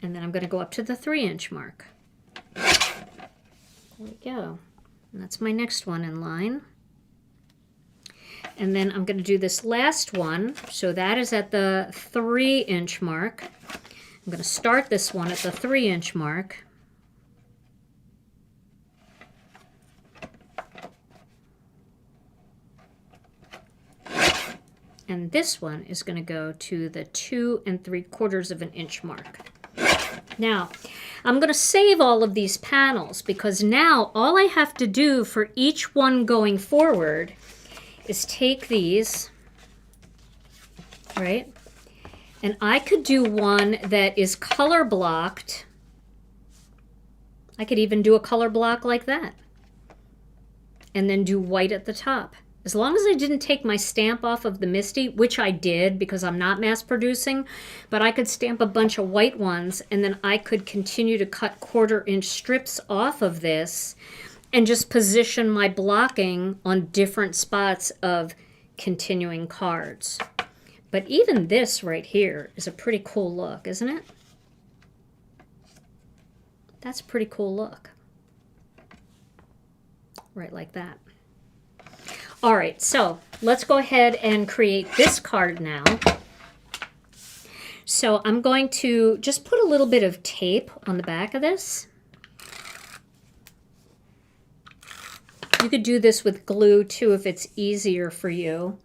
And then I'm going to go up to the 3 inch mark. There we go. And that's my next one in line. And then I'm going to do this last one. So that is at the 3 inch mark. I'm going to start this one at the 3 inch mark. And this one is going to go to the 2 3/4 of an inch mark. Now, I'm going to save all of these panels, because now all I have to do for each one going forward is take these, right? And I could do one that is color blocked. I could even do a color block like that. And then do white at the top. As long as I didn't take my stamp off of the Misty, which I did because I'm not mass producing, but I could stamp a bunch of white ones, and then I could continue to cut 1/4 inch strips off of this and just position my blocking on different spots of continuing cards. But even this right here is a pretty cool look, isn't it? That's a pretty cool look. Right like that. All right, so let's go ahead and create this card now. So I'm going to just put a little bit of tape on the back of this. You could do this with glue too if it's easier for you.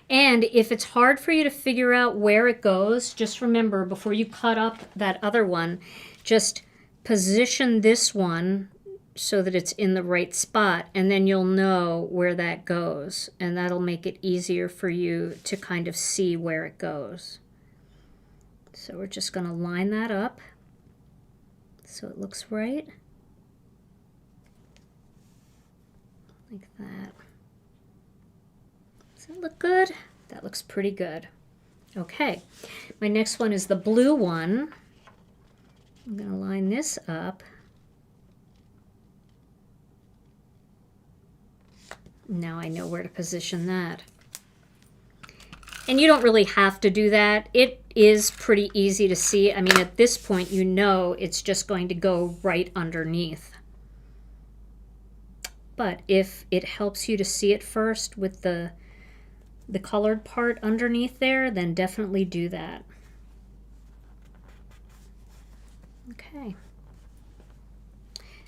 And if it's hard for you to figure out where it goes, just remember, before you cut up that other one, just position this one so that it's in the right spot, and then you'll know where that goes, and that'll make it easier for you to kind of see where it goes. So we're just going to line that up so it looks right. Like that. Does that look good? That looks pretty good. Okay, my next one is the blue one. I'm going to line this up. Now I know where to position that. And you don't really have to do that. It is pretty easy to see. I mean, at this point, you know it's just going to go right underneath. But if it helps you to see it first with the the colored part underneath there, then definitely do that. Okay.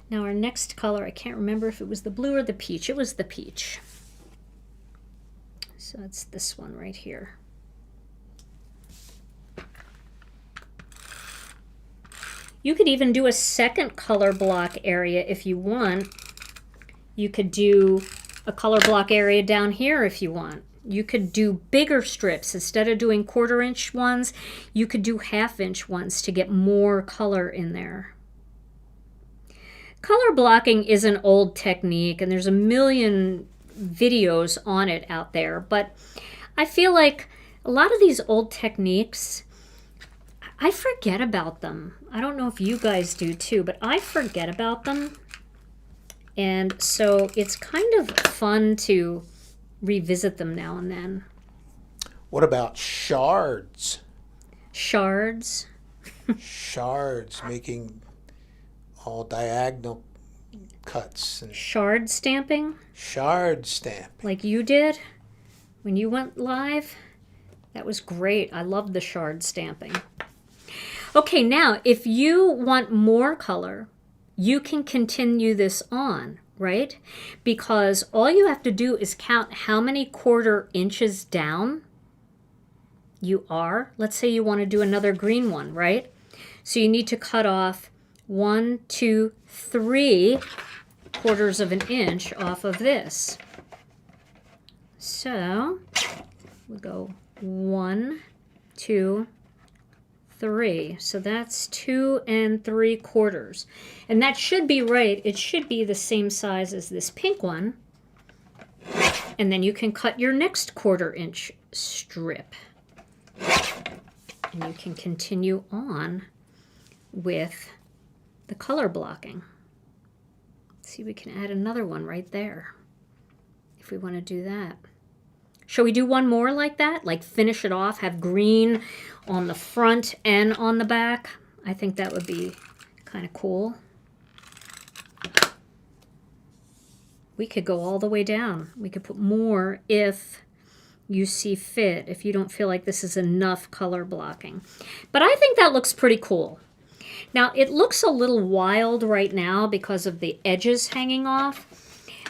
Now our next color, I can't remember if it was the blue or the peach. It was the peach. So it's this one right here. You could even do a second color block area if you want. You could do a color block area down here if you want. You could do bigger strips. Instead of doing 1/4 inch ones, you could do 1/2 inch ones to get more color in there. Color blocking is an old technique, and there's a million videos on it out there, but I feel like a lot of these old techniques, I forget about them. I don't know if you guys do too, but I forget about them. And so it's kind of fun to revisit them now and then. What about shards? Shards? Shards, making all diagonal cuts. And shard stamping? Shard stamping. Like you did when you went live? That was great. I loved the shard stamping. Okay, now if you want more color, you can continue this on, right? Because all you have to do is count how many 1/4 inches down you are. Let's say you want to do another green one, right? So you need to cut off 1, 2, 3 1/4 of an inch off of this. So we go 1, 2, 3. So that's 2 3/4. And that should be right. It should be the same size as this pink one. And then you can cut your next 1/4 inch strip. And you can continue on with the color blocking. See, we can add another one right there if we want to do that. Shall we do one more like that? Like finish it off, have green on the front and on the back? I think that would be kind of cool. We could go all the way down. We could put more if you see fit, if you don't feel like this is enough color blocking. But I think that looks pretty cool. Now, it looks a little wild right now because of the edges hanging off,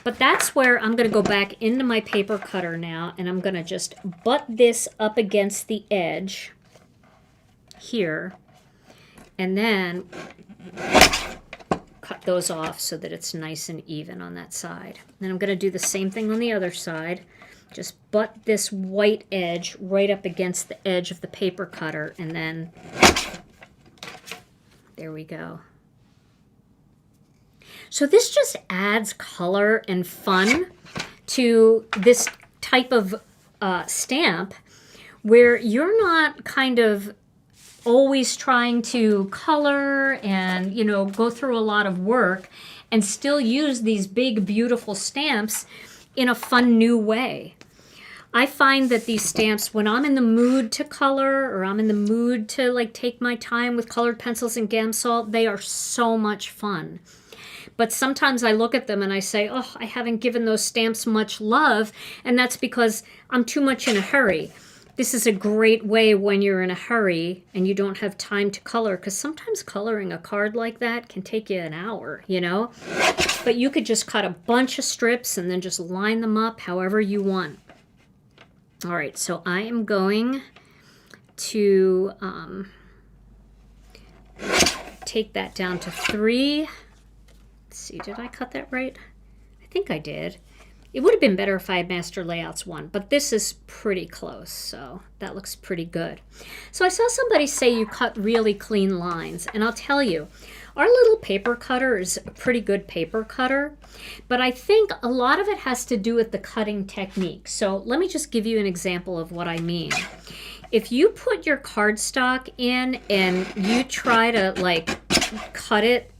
but that's where I'm going to go back into my paper cutter now, and I'm going to just butt this up against the edge here, and then cut those off so that it's nice and even on that side. Then I'm going to do the same thing on the other side. Just butt this white edge right up against the edge of the paper cutter, and then there we go. So this just adds color and fun to this type of stamp where you're not kind of always trying to color and, you know, go through a lot of work and still use these big, beautiful stamps in a fun new way. I find that these stamps, when I'm in the mood to color or I'm in the mood to like take my time with colored pencils and Gamsol, they are so much fun. But sometimes I look at them and I say, oh, I haven't given those stamps much love, and that's because I'm too much in a hurry. This is a great way when you're in a hurry and you don't have time to color, because sometimes coloring a card like that can take you an hour, you know? But you could just cut a bunch of strips and then just line them up however you want. All right, so I am going to take that down to 3. Let's see, did I cut that right? I think I did. It would have been better if I had Master Layouts 1, but this is pretty close, so that looks pretty good. So I saw somebody say you cut really clean lines, and I'll tell you, our little paper cutter is a pretty good paper cutter, but I think a lot of it has to do with the cutting technique. So let me just give you an example of what I mean. If you put your cardstock in and you try to like cut it,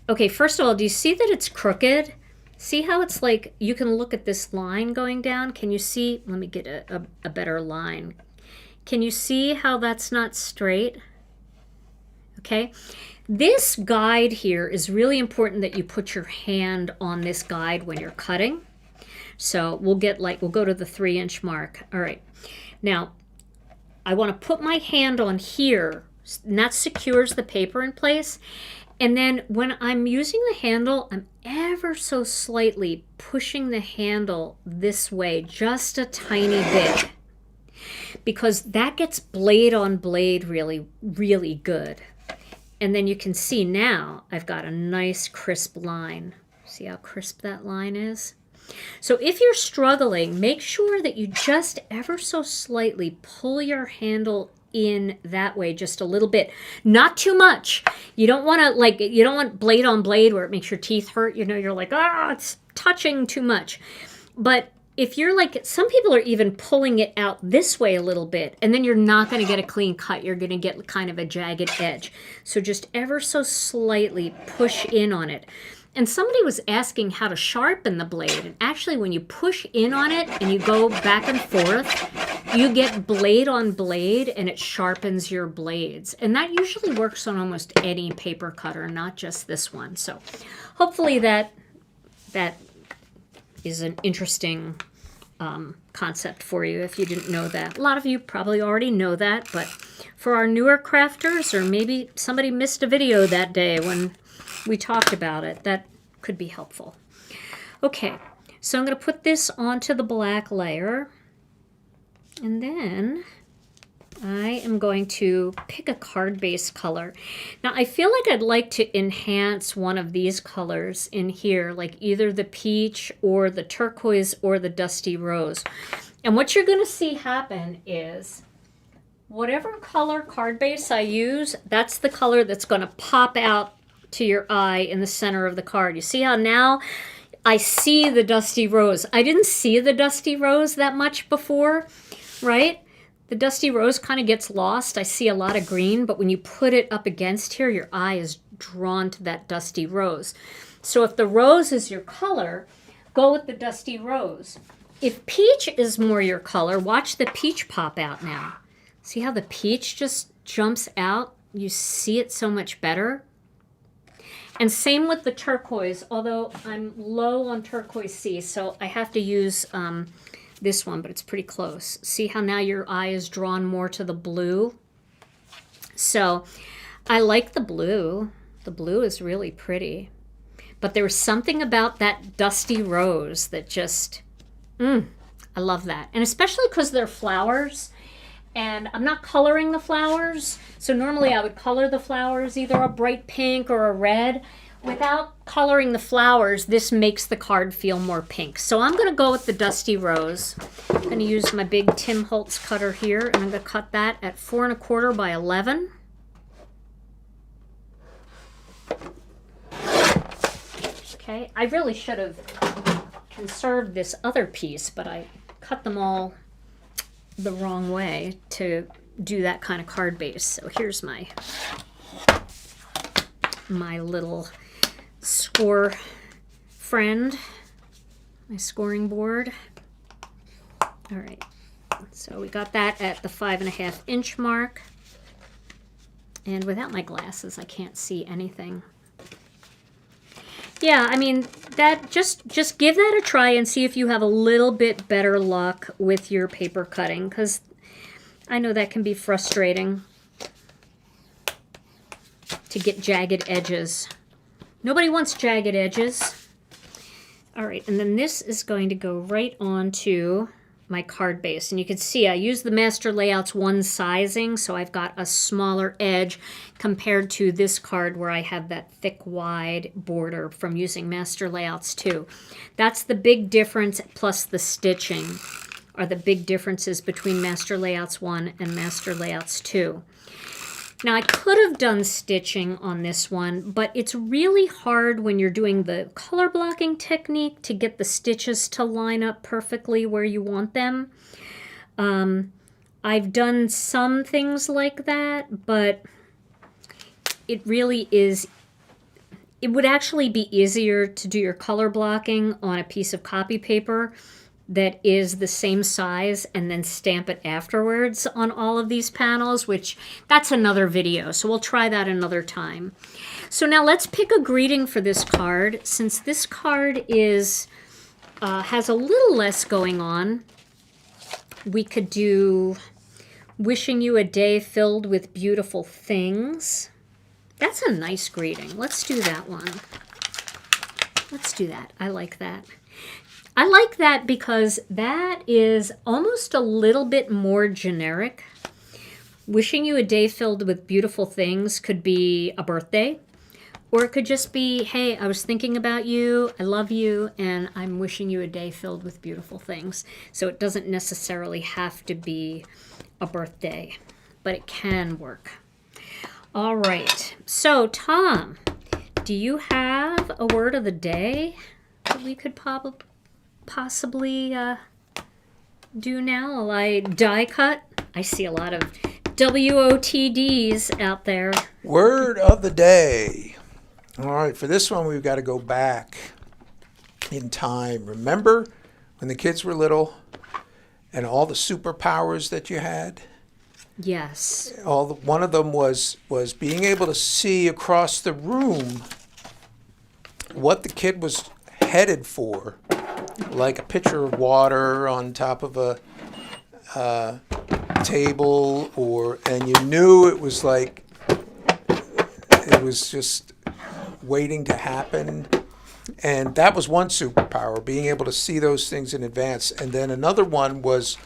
okay, first of all, do you see that it's crooked? See how it's like, you can look at this line going down. Can you see? Let me get a better line. Can you see how that's not straight? Okay. This guide here is really important that you put your hand on this guide when you're cutting. So we'll go to the 3-inch mark. All right. Now, I want to put my hand on here, and that secures the paper in place. And then when I'm using the handle, I'm ever so slightly pushing the handle this way, just a tiny bit, because that gets blade on blade really, really good. And then you can see now I've got a nice crisp line. See how crisp that line is? So if you're struggling, make sure that you just ever so slightly pull your handle in that way, just a little bit, not too much. You don't want to you don't want blade on blade where it makes your teeth hurt. You know, you're like, it's touching too much. But if you're some people are even pulling it out this way a little bit, and then you're not going to get a clean cut. You're going to get kind of a jagged edge. So just ever so slightly push in on it. And somebody was asking how to sharpen the blade. And actually, when you push in on it and you go back and forth, you get blade on blade and it sharpens your blades. And that usually works on almost any paper cutter, not just this one. So hopefully that is an interesting concept for you if you didn't know that. A lot of you probably already know that, but for our newer crafters, or maybe somebody missed a video that day when we talked about it, that could be helpful. Okay, so I'm going to put this onto the black layer, and then I am going to pick a card base color. Now I feel like I'd like to enhance one of these colors in here, like either the peach or the turquoise or the dusty rose. And what you're going to see happen is whatever color card base I use, that's the color that's going to pop out to your eye in the center of the card. You see how now I see the dusty rose. I didn't see the dusty rose that much before, right? The dusty rose kind of gets lost. I see a lot of green, but when you put it up against here, your eye is drawn to that dusty rose. So if the rose is your color, go with the dusty rose. If peach is more your color, watch the peach pop out now. See how the peach just jumps out? You see it so much better. And same with the turquoise, although I'm low on Turquoise Sea, so I have to use this one, but it's pretty close. See how now your eye is drawn more to the blue? So I like the blue. The blue is really pretty. But there was something about that dusty rose that just, I love that. And especially because they're flowers. And I'm not coloring the flowers. So normally I would color the flowers either a bright pink or a red. Without coloring the flowers, this makes the card feel more pink. So I'm going to go with the dusty rose. I'm going to use my big Tim Holtz cutter here, and I'm going to cut that at 4 1/4 by 11. Okay, I really should have conserved this other piece, but I cut them all the wrong way to do that kind of card base. So here's my little score friend, my scoring board. All right, so we got that at the 5 1/2 inch mark. And without my glasses, I can't see anything. Yeah, I mean, that just give that a try and see if you have a little bit better luck with your paper cutting, because I know that can be frustrating to get jagged edges. Nobody wants jagged edges. All right, and then this is going to go right onto my card base. And you can see I use the Master Layouts 1 sizing, so I've got a smaller edge compared to this card where I have that thick, wide border from using Master Layouts 2. That's the big difference, plus the stitching are the big differences between Master Layouts 1 and Master Layouts 2. Now, I could have done stitching on this one, but it's really hard when you're doing the color blocking technique to get the stitches to line up perfectly where you want them. I've done some things like that, but it really is, it would actually be easier to do your color blocking on a piece of copy paper that is the same size and then stamp it afterwards on all of these panels, which that's another video. So we'll try that another time. So now let's pick a greeting for this card. Since this card is has a little less going on, we could do wishing you a day filled with beautiful things. That's a nice greeting. Let's do that one. Let's do that. I like that. I like that because that is almost a little bit more generic. Wishing you a day filled with beautiful things could be a birthday, or it could just be, hey, I was thinking about you, I love you, and I'm wishing you a day filled with beautiful things. So it doesn't necessarily have to be a birthday, but it can work. All right. So, Tom, do you have a word of the day that we could possibly do now while I die cut? I see a lot of WOTDs out there. Word of the day. All right, for this one, we've got to go back in time. Remember when the kids were little and all the superpowers that you had? Yes. One of them was being able to see across the room what the kid was headed for, like a pitcher of water on top of a table, and you knew it was like it was just waiting to happen. And that was one superpower, being able to see those things in advance. And then another one was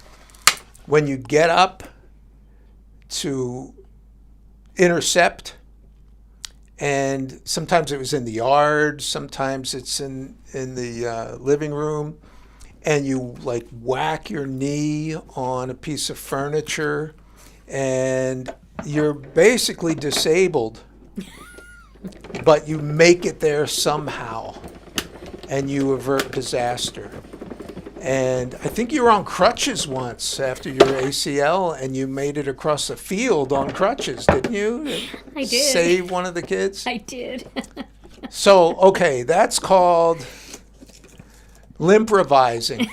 when you get up to intercept, and sometimes it was in the yard, sometimes it's in the living room, and you like whack your knee on a piece of furniture, and you're basically disabled, but you make it there somehow, and you avert disaster. And I think you were on crutches once after your ACL, and you made it across the field on crutches, didn't you? I did. Save one of the kids? I did. So, okay, that's called limprovising.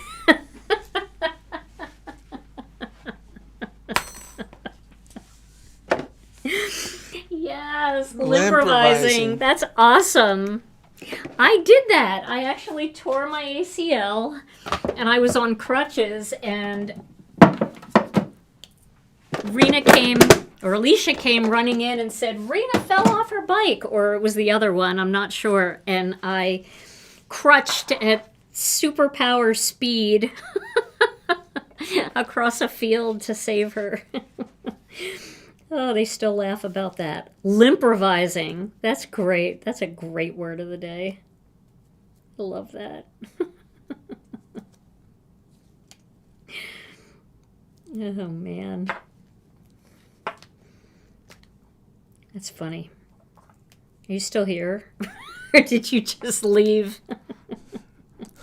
Yes, limprovising. That's awesome. I did that. I actually tore my ACL, and I was on crutches, and Alicia came running in and said, Rena fell off her bike, or it was the other one, I'm not sure, and I crutched at superpower speed across a field to save her. Oh, they still laugh about that. Limprovising. That's great. That's a great word of the day. I love that. Oh, man. That's funny. Are you still here? Or did you just leave?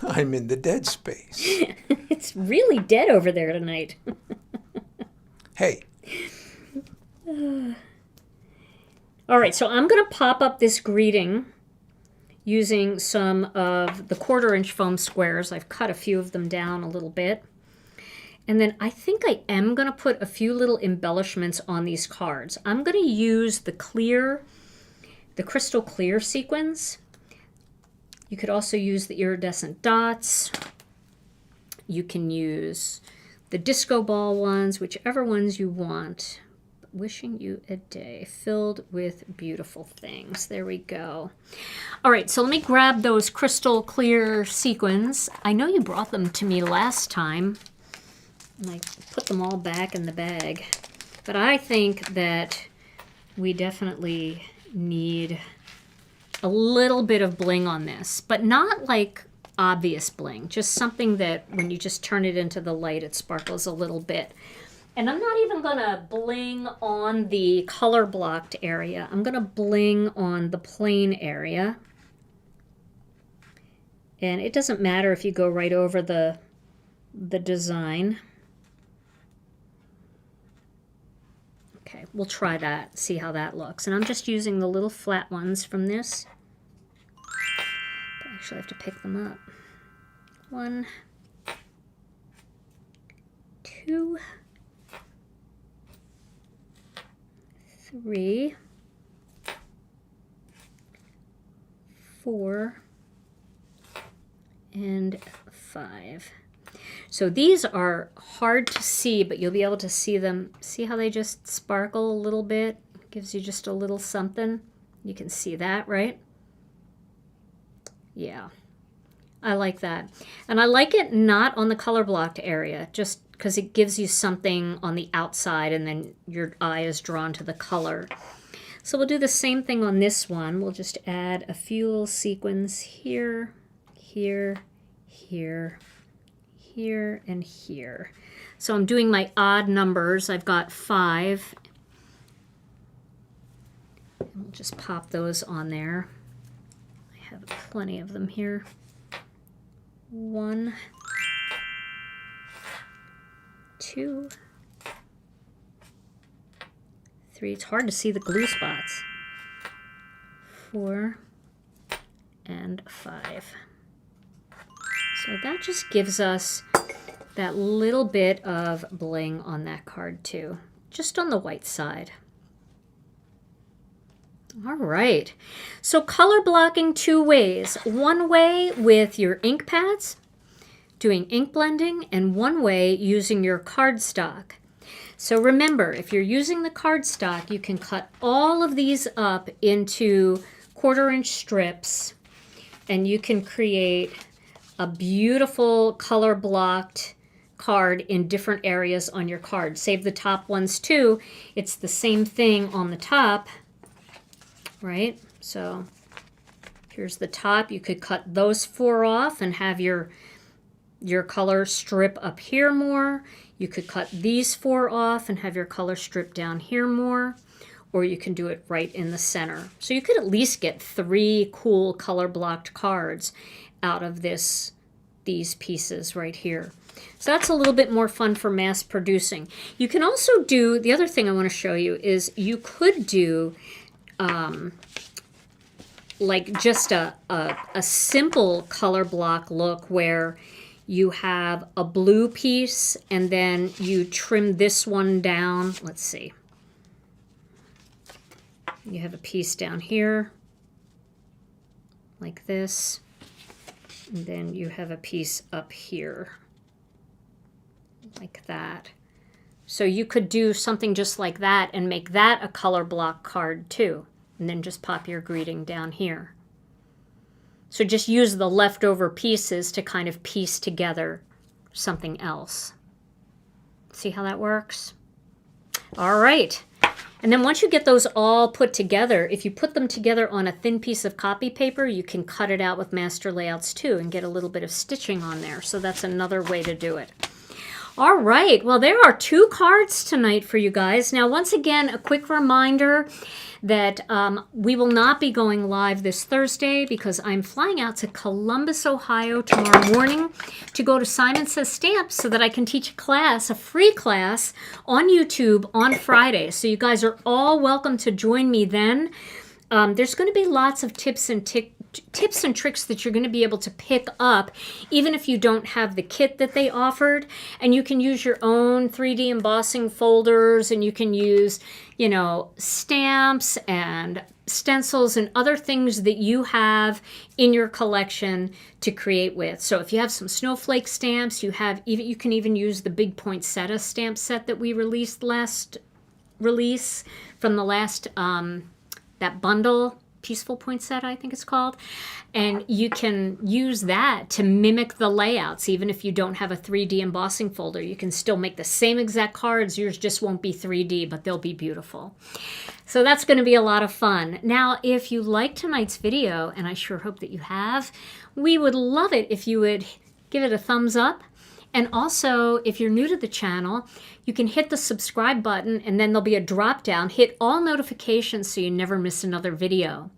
I'm in the dead space. It's really dead over there tonight. Hey. All right, so I'm going to pop up this greeting using some of the 1/4-inch foam squares. I've cut a few of them down a little bit. And then I think I am going to put a few little embellishments on these cards. I'm going to use the crystal clear sequins. You could also use the iridescent dots. You can use the disco ball ones, whichever ones you want. Wishing you a day filled with beautiful things. There we go. All right, so let me grab those crystal clear sequins. I know you brought them to me last time, and I put them all back in the bag. But I think that we definitely need a little bit of bling on this, but not like obvious bling, just something that when you just turn it into the light, it sparkles a little bit. And I'm not even going to bling on the color blocked area. I'm going to bling on the plain area. And it doesn't matter if you go right over the design. Okay, we'll try that, see how that looks. And I'm just using the little flat ones from this. I actually have to pick them up. 1, 2, 3, 4, and 5. So these are hard to see, but you'll be able to see them. See how they just sparkle a little bit? Gives you just a little something. You can see that, right? Yeah, I like that. And I like it not on the color blocked area, just because it gives you something on the outside and then your eye is drawn to the color. So we'll do the same thing on this one. We'll just add a few little sequins here, here, here, here, and here. So I'm doing my odd numbers. I've got 5. And we'll just pop those on there. I have plenty of them here. 1, 2, 3. It's hard to see the glue spots. 4 and 5. So that just gives us that little bit of bling on that card too, just on the white side. All right, so color blocking 2 ways. One way with your ink pads, doing ink blending, and one way using your cardstock. So remember, if you're using the cardstock, you can cut all of these up into 1/4-inch strips, and you can create a beautiful color blocked card in different areas on your card. Save the top ones too. It's the same thing on the top, right? So here's the top. You could cut those 4 off and have your color strip up here more. You could cut these 4 off and have your color strip down here more, or you can do it right in the center. So you could at least get 3 cool color blocked cards out of these pieces right here. So that's a little bit more fun for mass producing. You can also do, the other thing I want to show you is you could do like just a simple color block look where you have a blue piece and then you trim this one down. Let's see. You have a piece down here like this, and then you have a piece up here like that. So you could do something just like that and make that a color block card too, and then just pop your greeting down here. So just use the leftover pieces to kind of piece together something else. See how that works? All right. And then once you get those all put together, if you put them together on a thin piece of copy paper, you can cut it out with master layouts too and get a little bit of stitching on there. So that's another way to do it. All right, well, there are 2 cards tonight for you guys. Now, once again, a quick reminder that we will not be going live this Thursday because I'm flying out to Columbus, Ohio tomorrow morning to go to Simon Says Stamps so that I can teach a class, a free class on YouTube on Friday. So you guys are all welcome to join me then. There's going to be lots of tips and tricks that you're going to be able to pick up even if you don't have the kit that they offered, and you can use your own 3D embossing folders, and you can use, you know, stamps and stencils and other things that you have in your collection to create with. So if you have some snowflake stamps, you can even use the big poinsettia stamp set that we released from the last that bundle, Peaceful Poinsettia, I think it's called. And you can use that to mimic the layouts. Even if you don't have a 3D embossing folder, you can still make the same exact cards. Yours just won't be 3D, but they'll be beautiful. So that's going to be a lot of fun. Now, if you liked tonight's video, and I sure hope that you have, we would love it if you would give it a thumbs up. And also, if you're new to the channel, you can hit the subscribe button and then there'll be a drop down. Hit all notifications so you never miss another video.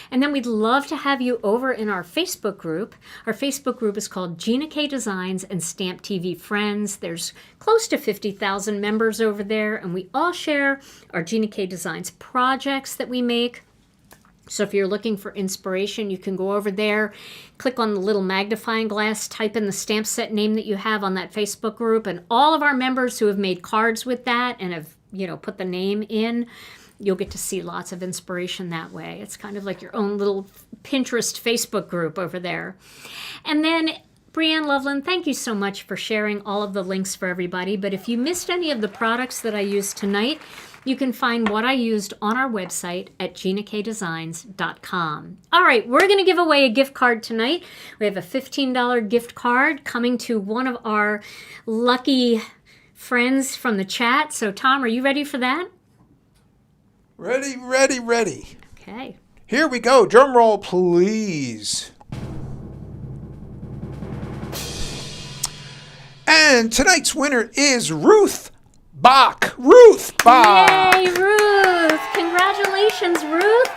And then we'd love to have you over in our Facebook group. Our Facebook group is called Gina K Designs and Stamp TV Friends. There's close to 50,000 members over there, and we all share our Gina K Designs projects that we make. So if you're looking for inspiration, you can go over there, click on the little magnifying glass, type in the stamp set name that you have on that Facebook group, and all of our members who have made cards with that and have, you know, put the name in, you'll get to see lots of inspiration that way. It's kind of like your own little Pinterest Facebook group over there. And then Brianne Loveland, thank you so much for sharing all of the links for everybody. But if you missed any of the products that I used tonight, you can find what I used on our website at ginakdesigns.com. All right, we're going to give away a gift card tonight. We have a $15 gift card coming to one of our lucky friends from the chat. So, Tom, are you ready for that? Ready, ready, ready. Okay. Here we go. Drum roll, please. And tonight's winner is Ruth Bock. Ruth Bock. Yay, Ruth! Congratulations, Ruth.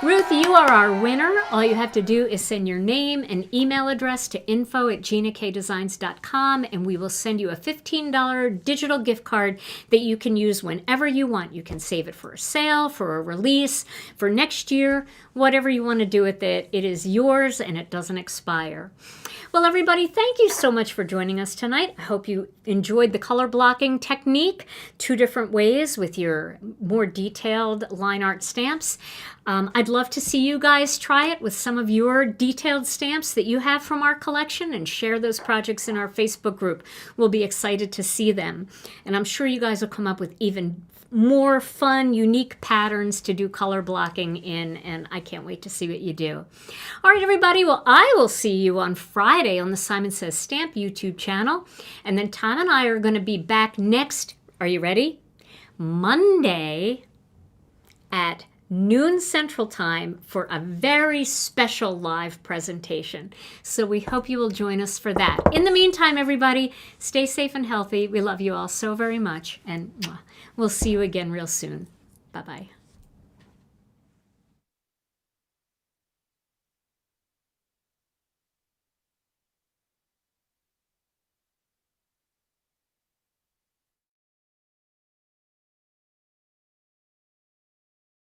Ruth, you are our winner. All you have to do is send your name and email address to info@ginakdesigns.com, and we will send you a $15 digital gift card that you can use whenever you want. You can save it for a sale, for a release, for next year, whatever you want to do with it. It is yours, and it doesn't expire. Well, everybody, thank you so much for joining us tonight. I hope you enjoyed the color blocking technique, 2 different ways with your more detailed line art stamps. I'd love to see you guys try it with some of your detailed stamps that you have from our collection and share those projects in our Facebook group. We'll be excited to see them. And I'm sure you guys will come up with even more fun, unique patterns to do color blocking in, and I can't wait to see what you do. All right, everybody, well, I will see you on Friday on the Simon Says Stamp YouTube channel, and then Tom and I are going to be back next, are you ready? Monday at noon Central Time for a very special live presentation. So we hope you will join us for that. In the meantime, everybody, stay safe and healthy. We love you all so very much, and we'll see you again real soon. Bye-bye.